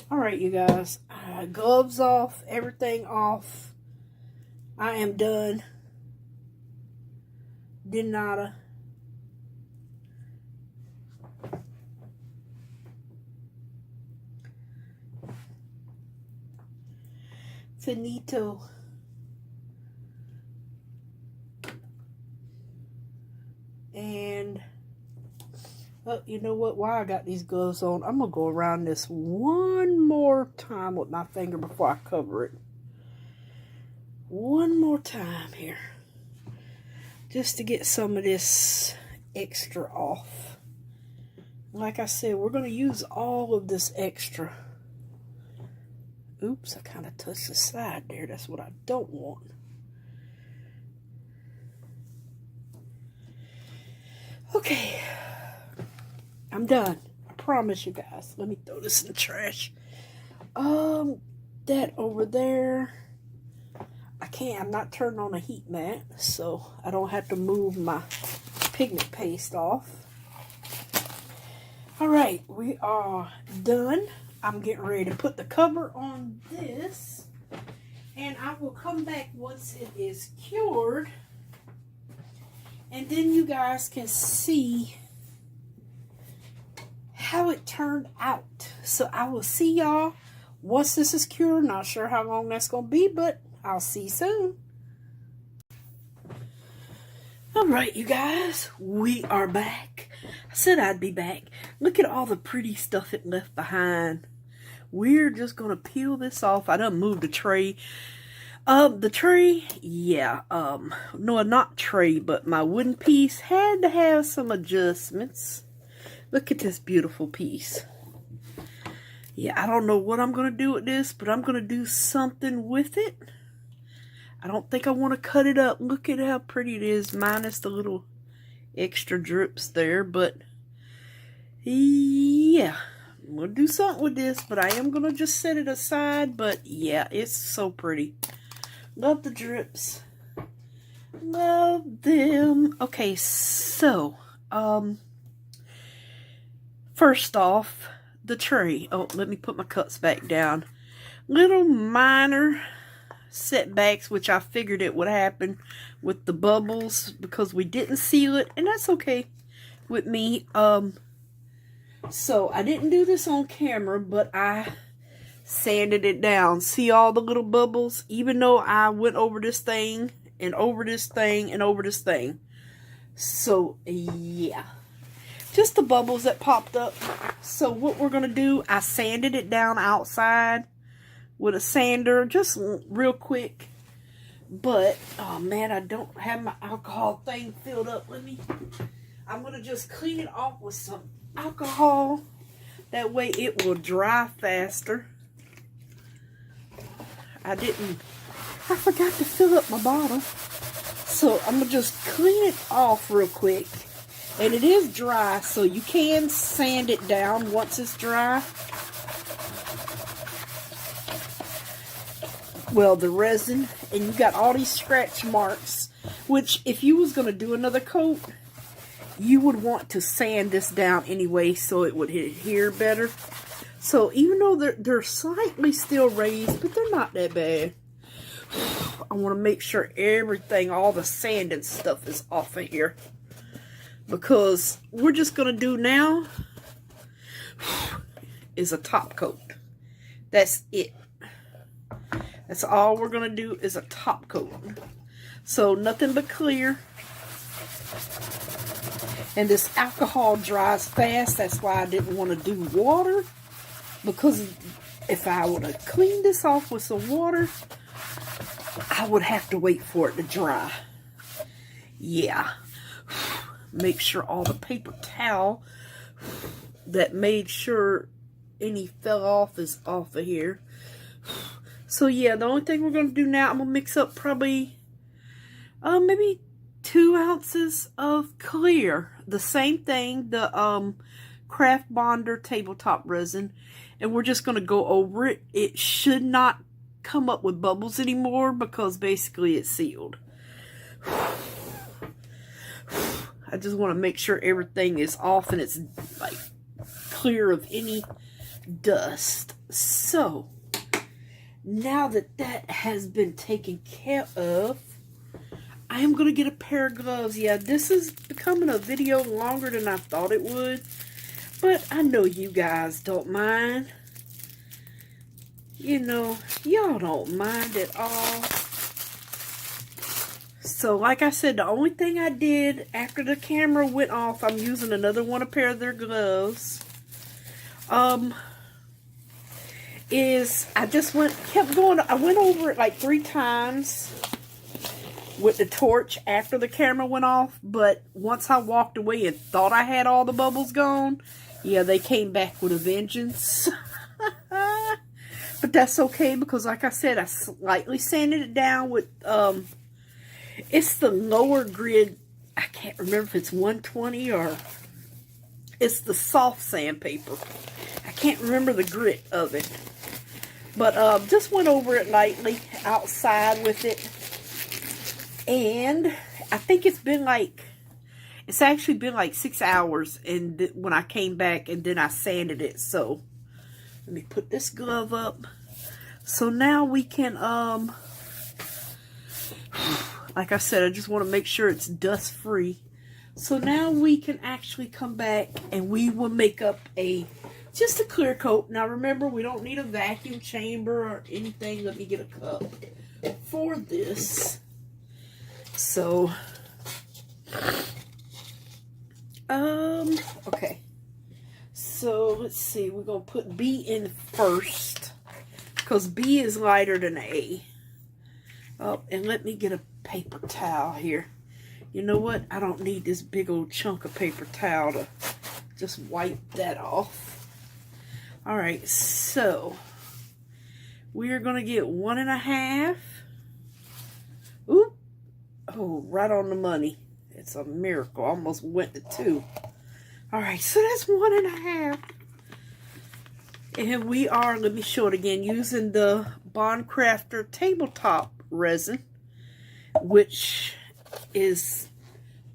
Alright, you guys, gloves off, everything off. I am done. De nada. Finito. And... oh, you know what? While I got these gloves on, I'm going to go around this one more time with my finger before I cover it. One more time here. Just to get some of this extra off. Like I said, we're going to use all of this extra. Oops, I kind of touched the side there. That's what I don't want. Okay. I'm done. I promise you guys. Let me throw this in the trash. That over there. I can't. I'm not turning on a heat mat, so I don't have to move my pigment paste off. Alright, we are done. I'm getting ready to put the cover on this. And I will come back once it is cured. And then you guys can see how it turned out. So I will see y'all once this is cured. Not sure how long that's going to be, but I'll see you soon. Alright, you guys, we are back. I said I'd be back. Look at all the pretty stuff it left behind. We're just going to peel this off. I done moved the tray. The tray, yeah, no, not tray, but my wooden piece had to have some adjustments. Look at this beautiful piece. Yeah, I don't know what I'm going to do with this, but I'm going to do something with it. I don't think I want to cut it up. Look at how pretty it is, minus the little extra drips there, but yeah, I'm going to do something with this, but I am going to just set it aside, but yeah, it's so pretty. Love the drips. Love them. Okay, so, first off, the tray. Oh, let me put my cups back down. Little minor setbacks, which I figured it would happen with the bubbles because we didn't seal it, and that's okay with me. So I didn't do this on camera, but I sanded it down. See all the little bubbles? Even though I went over this thing and over this thing and over this thing. So yeah, just the bubbles that popped up. So what we're going to do, I sanded it down outside with a sander, just real quick. But, oh man, I don't have my alcohol thing filled up. I'm going to just clean it off with some alcohol. That way it will dry faster. I forgot to fill up my bottle. So I'm going to just clean it off real quick. And it is dry, so you can sand it down once it's dry. Well, the resin, and you got all these scratch marks, which if you was going to do another coat, you would want to sand this down anyway so it would adhere better. So even though they're slightly still raised, but they're not that bad. I want to make sure everything, all the sand and stuff is off of here. Because we're just going to do now is a top coat. That's it. That's all we're going to do is a top coat. So nothing but clear. And this alcohol dries fast. That's why I didn't want to do water. Because if I would have cleaned this off with some water, I would have to wait for it to dry. Yeah. Make sure all the paper towel that made sure any fell off is off of here. So yeah, the only thing we're going to do now, I'm going to mix up probably maybe 2 ounces of clear. The same thing, the Craft Bonder tabletop resin. And we're just going to go over it. It should not come up with bubbles anymore because basically it's sealed. I just want to make sure everything is off and it's like clear of any dust. So, now that that has been taken care of, I am going to get a pair of gloves. Yeah, this is becoming a video longer than I thought it would. But I know you guys don't mind. You know, y'all don't mind at all. So, like I said, the only thing I did after the camera went off, I'm using another pair of their gloves. Is I just kept going. I went over it like 3 times with the torch after the camera went off. But once I walked away and thought I had all the bubbles gone, yeah, they came back with a vengeance. But that's okay because, like I said, I slightly sanded it down with it's the lower grid. I can't remember if it's 120 or it's the soft sandpaper. I can't remember the grit of it. But just went over it lightly outside with it. And I think it's actually been like 6 hours and when I came back and then I sanded it. So let me put this glove up. So now we can, like I said, I just want to make sure it's dust free. So now we can actually come back and we will make up just a clear coat. Now remember, we don't need a vacuum chamber or anything. Let me get a cup for this. So, okay. So let's see, we're going to put B in first because B is lighter than A. Oh, and let me get a paper towel here. You know what? I don't need this big old chunk of paper towel to just wipe that off. Alright, so we are going to get 1.5. Oop. Oh, right on the money. It's a miracle. Almost went to 2. Alright, so that's 1.5. And we are, let me show it again, using the Bond Crafter tabletop resin, which is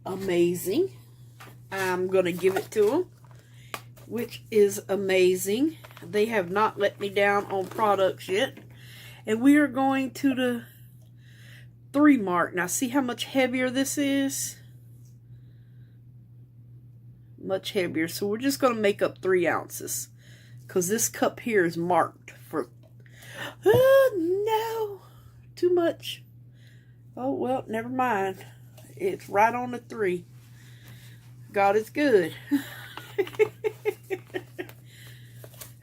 amazing. I'm going to give it to them, which is amazing. They have not let me down on products yet. And we are going to the 3 mark. Now see how much heavier this is? Much heavier. So we're just going to make up 3 ounces. Because this cup here is marked for... no! Too much. Oh, well, never mind. It's right on the 3. God is good.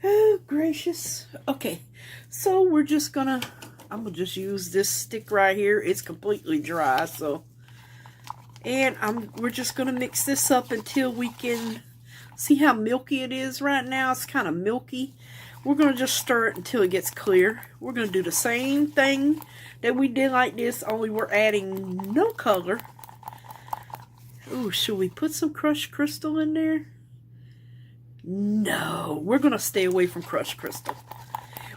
Oh, gracious. Okay, so we're just gonna, I'm gonna just use this stick right here. It's completely dry, so, and we're just gonna mix this up until we can see how milky it is right now. It's kind of milky. We're gonna just stir it until it gets clear. We're gonna do the same thing that we did like this, only we're adding no color. Ooh, should we put some crushed crystal in there? No, we're going to stay away from crushed crystal.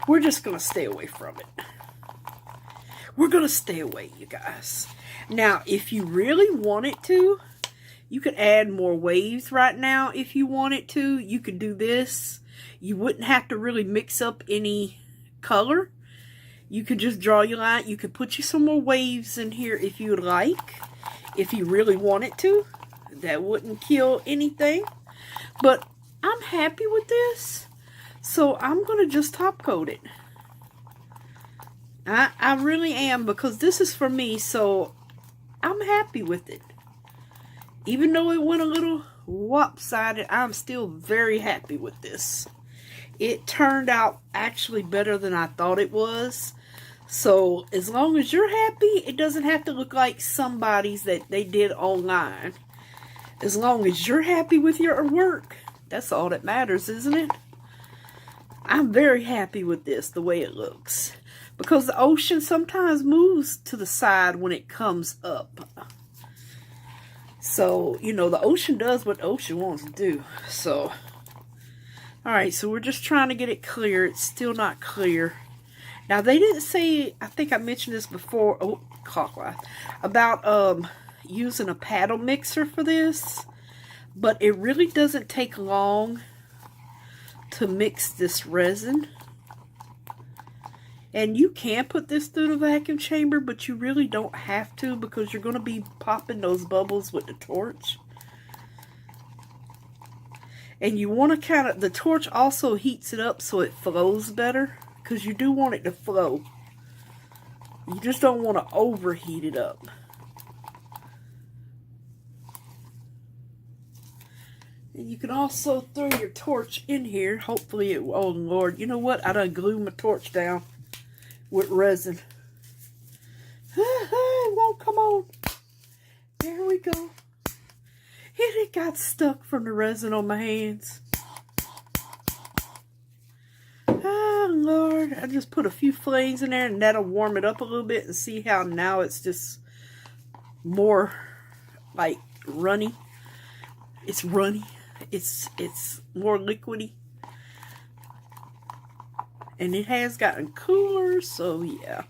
We're just going to stay away from it. We're going to stay away, you guys. Now, if you really wanted to, you could add more waves right now. If you wanted to, you could do this. You wouldn't have to really mix up any color. You could just draw your line. You could put you some more waves in here if you would like. If you really wanted to. That wouldn't kill anything. But I'm happy with this, so I'm going to just top coat it. I really am, because this is for me, so I'm happy with it. Even though it went a little lopsided, I'm still very happy with this. It turned out actually better than I thought it was. So as long as you're happy, it doesn't have to look like somebody's that they did online. As long as you're happy with your work, that's all that matters, isn't it? I'm very happy with this, the way it looks. Because the ocean sometimes moves to the side when it comes up. So, you know, the ocean does what the ocean wants to do. So, alright, so we're just trying to get it clear. It's still not clear. Now, they didn't say, I think I mentioned this before, oh, clockwise, about using a paddle mixer for this. But it really doesn't take long to mix this resin. And you can put this through the vacuum chamber, but you really don't have to, because you're going to be popping those bubbles with the torch. And you want to kind of, the torch also heats it up so it flows better, because you do want it to flow. You just don't want to overheat it up. And you can also throw your torch in here. Hopefully it, oh Lord, you know what? I done glued my torch down with resin. It won't come on. There we go. It got stuck from the resin on my hands. Oh Lord, I just put a few flames in there and that'll warm it up a little bit, and see how now it's just more like runny. It's runny. It's more liquidy, and it has gotten cooler, so yeah,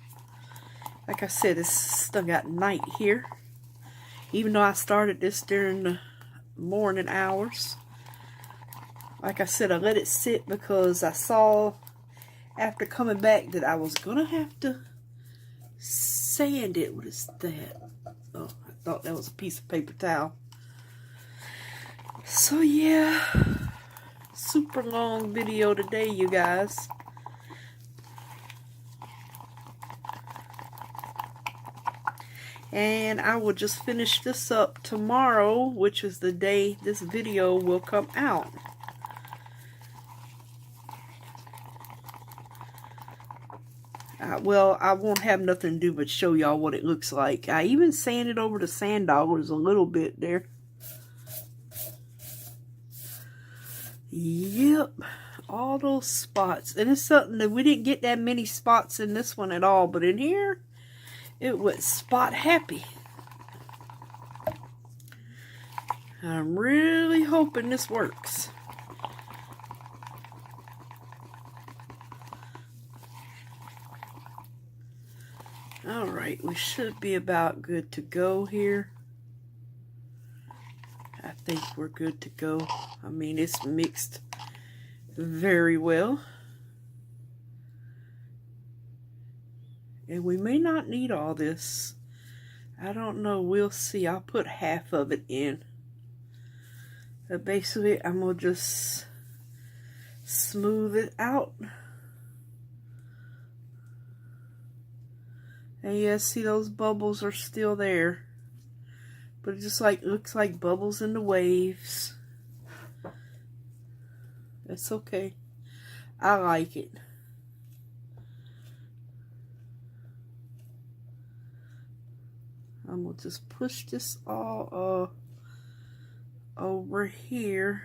like I said, it's still got night here, even though I started this during the morning hours. Like I said, I let it sit because I saw after coming back that I was gonna have to sand it. What is that? Oh, I thought that was a piece of paper towel. So yeah, super long video today, you guys. And I will just finish this up tomorrow, which is the day this video will come out. Well, I won't have nothing to do but show y'all what it looks like. I even sanded over the sand dollars a little bit there. Yep, all those spots. And it's something that we didn't get that many spots in this one at all, but in here, it was spot happy. I'm really hoping this works. Alright, we should be about good to go here. I think we're good to go. I mean, it's mixed very well. And we may not need all this. I don't know. We'll see. I'll put half of it in. But basically, I'm going to just smooth it out. And yeah, see, those bubbles are still there. But it just looks like bubbles in the waves. That's okay. I like it. I'm going to just push this all over here.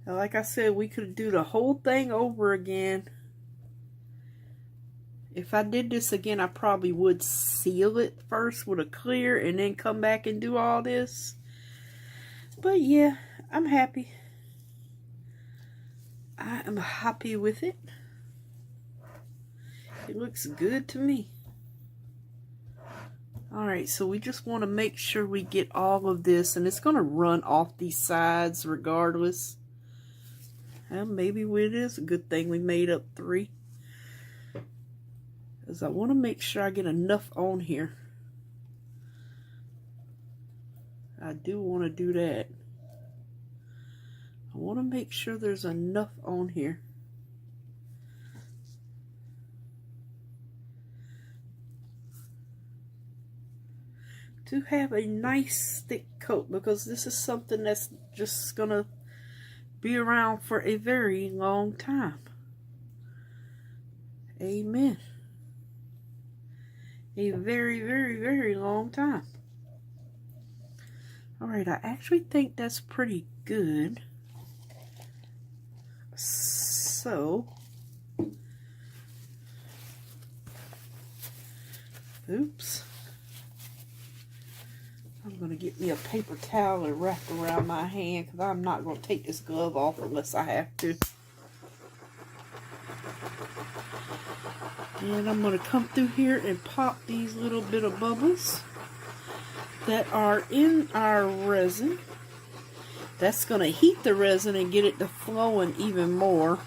And like I said, we could do the whole thing over again. If I did this again, I probably would seal it first with a clear and then come back and do all this. But yeah, I'm happy. I am happy with it. It looks good to me. Alright, so we just want to make sure we get all of this, and it's going to run off these sides regardless. Well, maybe it is a good thing we made up 3. Because I want to make sure I get enough on here. I do want to do that. I want to make sure there's enough on here. To have a nice thick coat, because this is something that's just going to be around for a very long time. Amen. A very, very, very long time. Alright, I actually think that's pretty good. So, oops. I'm going to get me a paper towel and wrap around my hand, because I'm not going to take this glove off unless I have to. And I'm going to come through here and pop these little bit of bubbles that are in our resin. That's going to heat the resin and get it to flowing even more.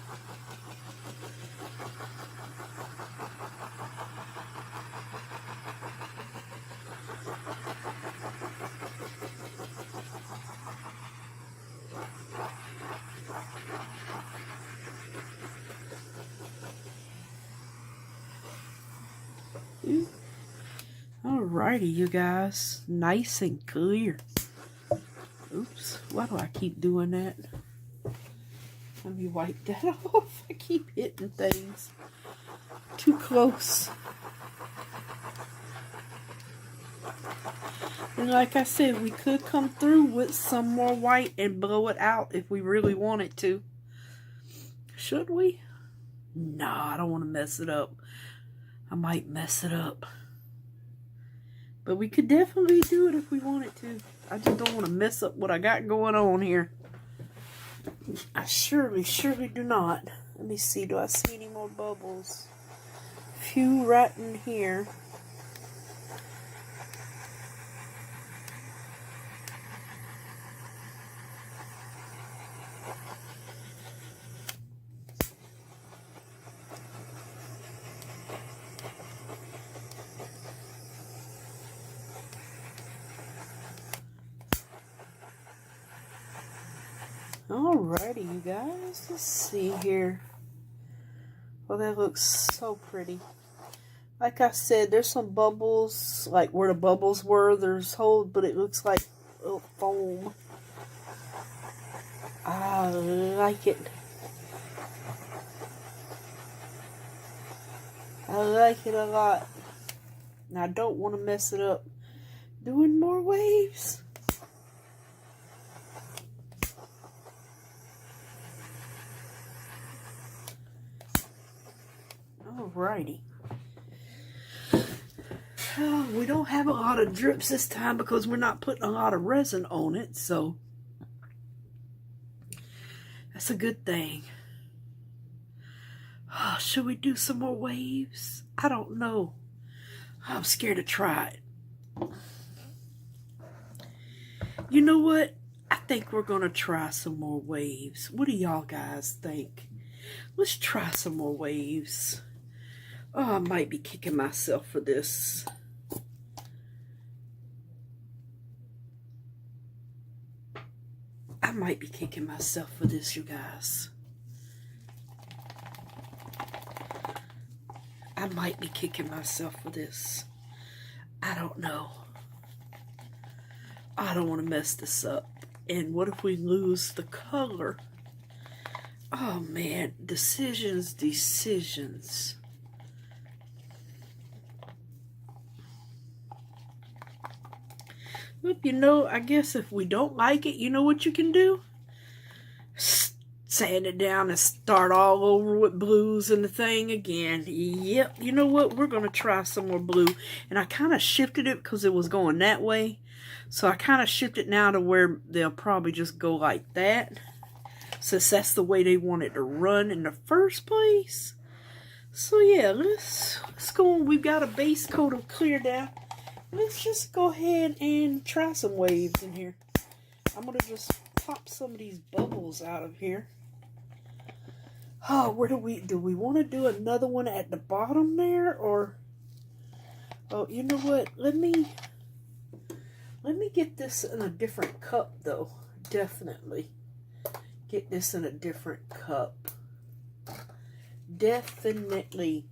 Alrighty, you guys, nice and clear. Oops, why do I keep doing that? Let me wipe that off. I keep hitting things too close. And like I said, we could come through with some more white and blow it out if we really wanted to. Should we? No, I don't want to mess it up. I might mess it up. But we could definitely do it if we wanted to. I just don't want to mess up what I got going on here. I surely do not. Let me see. Do I see any more bubbles? A few right in here. Alrighty, you guys, let's see here. Well, that looks so pretty. Like I said, there's some bubbles, like where the bubbles were, there's holes, but it looks like foam. I like it. I like it a lot. And I don't want to mess it up doing more waves. Alrighty. We don't have a lot of drips this time because we're not putting a lot of resin on it, so that's a good thing. Should we do some more waves? I don't know. I'm scared to try it. You know what? I think we're going to try some more waves. What do y'all guys think? Let's try some more waves. Oh, I might be kicking myself for this. I might be kicking myself for this, you guys. I might be kicking myself for this. I don't know. I don't want to mess this up. And what if we lose the color? Oh man, decisions. Look, you know, I guess if we don't like it, you know what you can do? Sand it down and start all over with blues and the thing again. Yep, you know what? We're going to try some more blue. And I kind of shifted it because it was going that way. So I kind of shifted now to where they'll probably just go like that, since that's the way they want it to run in the first place. So yeah, let's go on. We've got a base coat of clear down. Let's just go ahead and try some waves in here. I'm going to just pop some of these bubbles out of here. Oh, where do we want to do another one at the bottom there, or, oh, you know what? Let me get this in a different cup though. Definitely get this in a different cup. Definitely.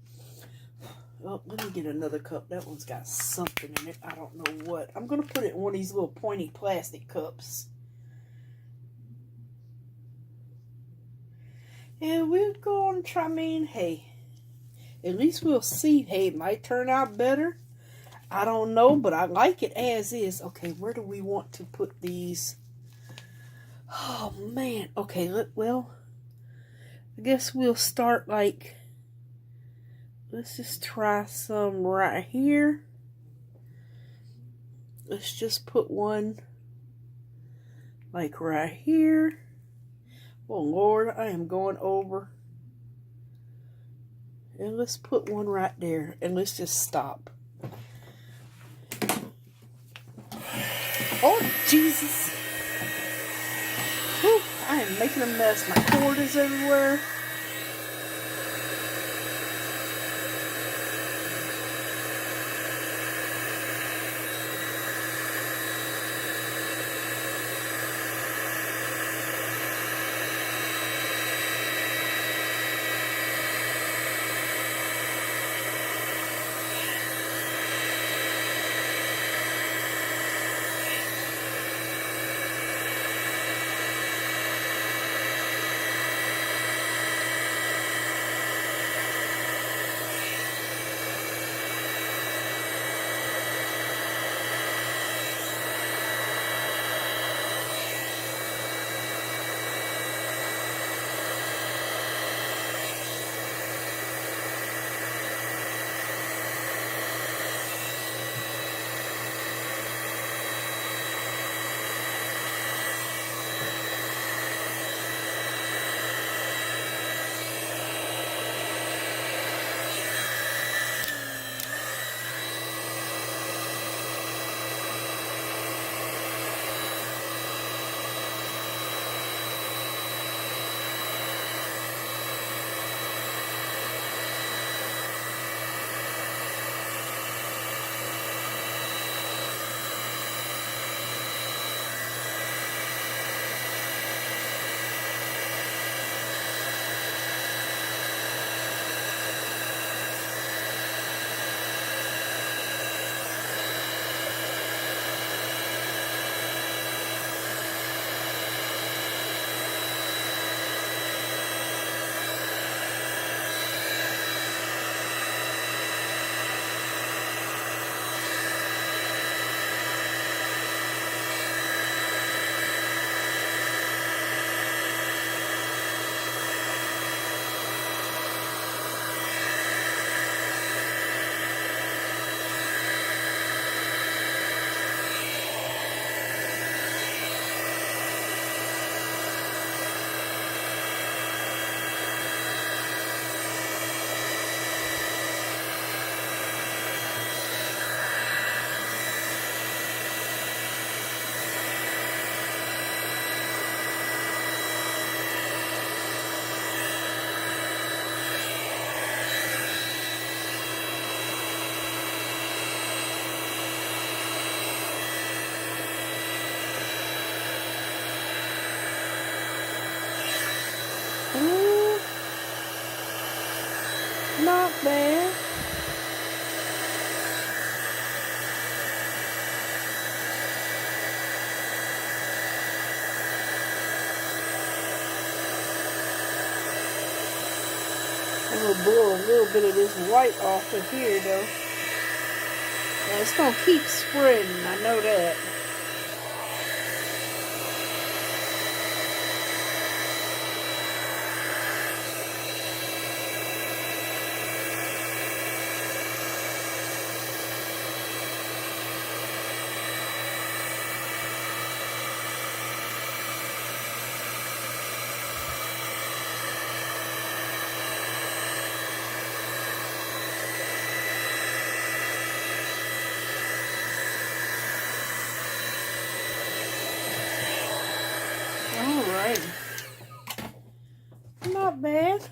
Oh, let me get another cup. That one's got something in it. I don't know what. I'm going to put it in one of these little pointy plastic cups. And we'll go on and try. I mean, hey, at least we'll see. Hey, it might turn out better. I don't know, but I like it as is. Okay, where do we want to put these? Oh, man. Okay, well, I guess we'll start like, let's just try some right here. Let's just put one like right here. Oh Lord, I am going over. And let's put one right there. And let's just stop. Oh Jesus. Whew, I am making a mess. My cord is everywhere. Ooh, not bad. And we'll blow a little bit of this white off of here, though. Now, it's going to keep spreading, I know that. Alright. Not bad.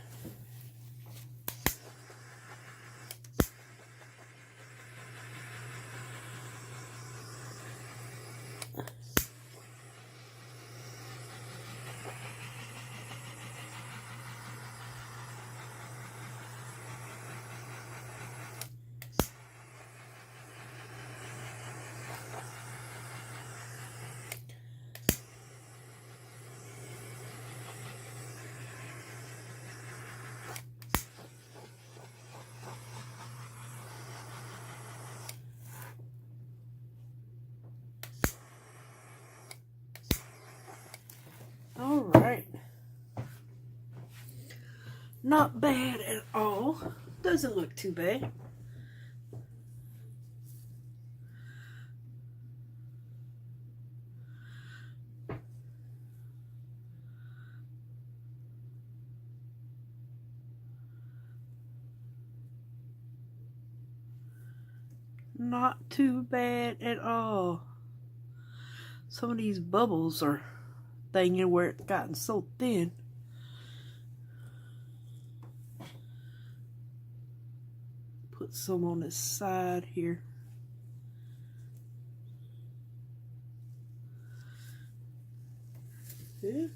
Alright. Not bad at all. Doesn't look too bad. Not too bad at all. Some of these bubbles are thinging where it's gotten so thin. Put some on this side here. Yeah.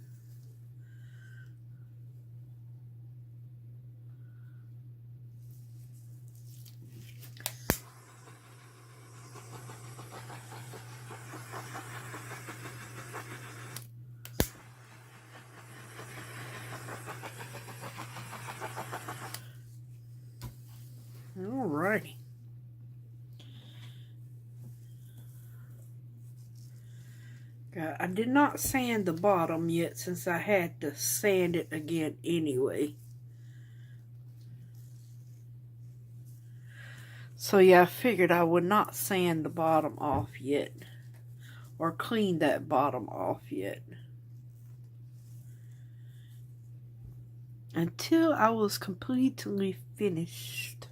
Alrighty. I did not sand the bottom yet since I had to sand it again anyway. So yeah, I figured I would not sand the bottom off yet. Or clean that bottom off yet. Until I was completely finished.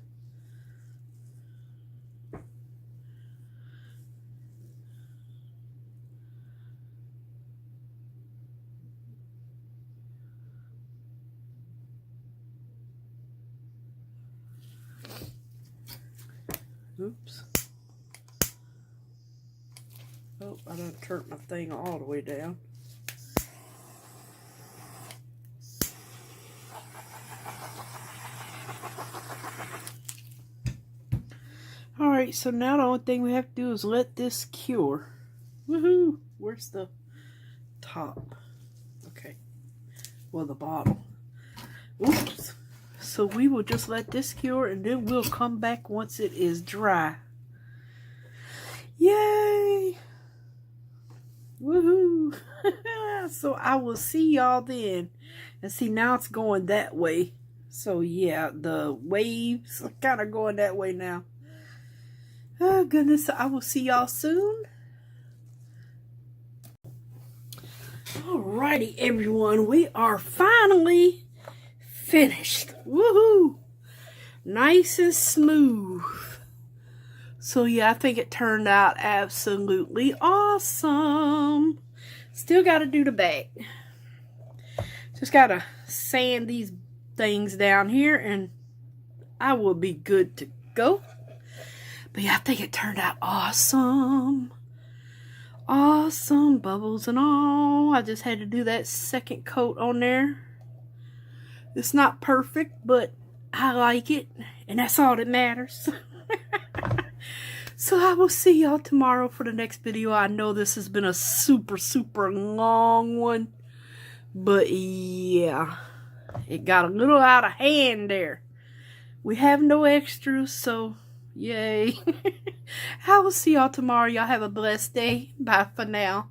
Oops. Oh, I done turned my thing all the way down. Alright, so now the only thing we have to do is let this cure. Woohoo! Where's the top? Okay. Well, the bottom. Oops. So we will just let this cure and then we'll come back once it is dry. Yay! Woohoo! So I will see y'all then. And see, now it's going that way. So yeah, the waves are kind of going that way now. Oh goodness, I will see y'all soon. Alrighty everyone, we are finally finished. Woohoo! Nice and smooth. So yeah, I think it turned out absolutely awesome. Still got to do the back. Just got to sand these things down here and I will be good to go. But yeah, I think it turned out awesome. Awesome, bubbles and all. I just had to do that second coat on there. It's not perfect, but I like it. And that's all that matters. So I will see y'all tomorrow for the next video. I know this has been a super, super long one. But yeah. it got a little out of hand there. We have no extras, so yay. I will see y'all tomorrow. Y'all have a blessed day. Bye for now.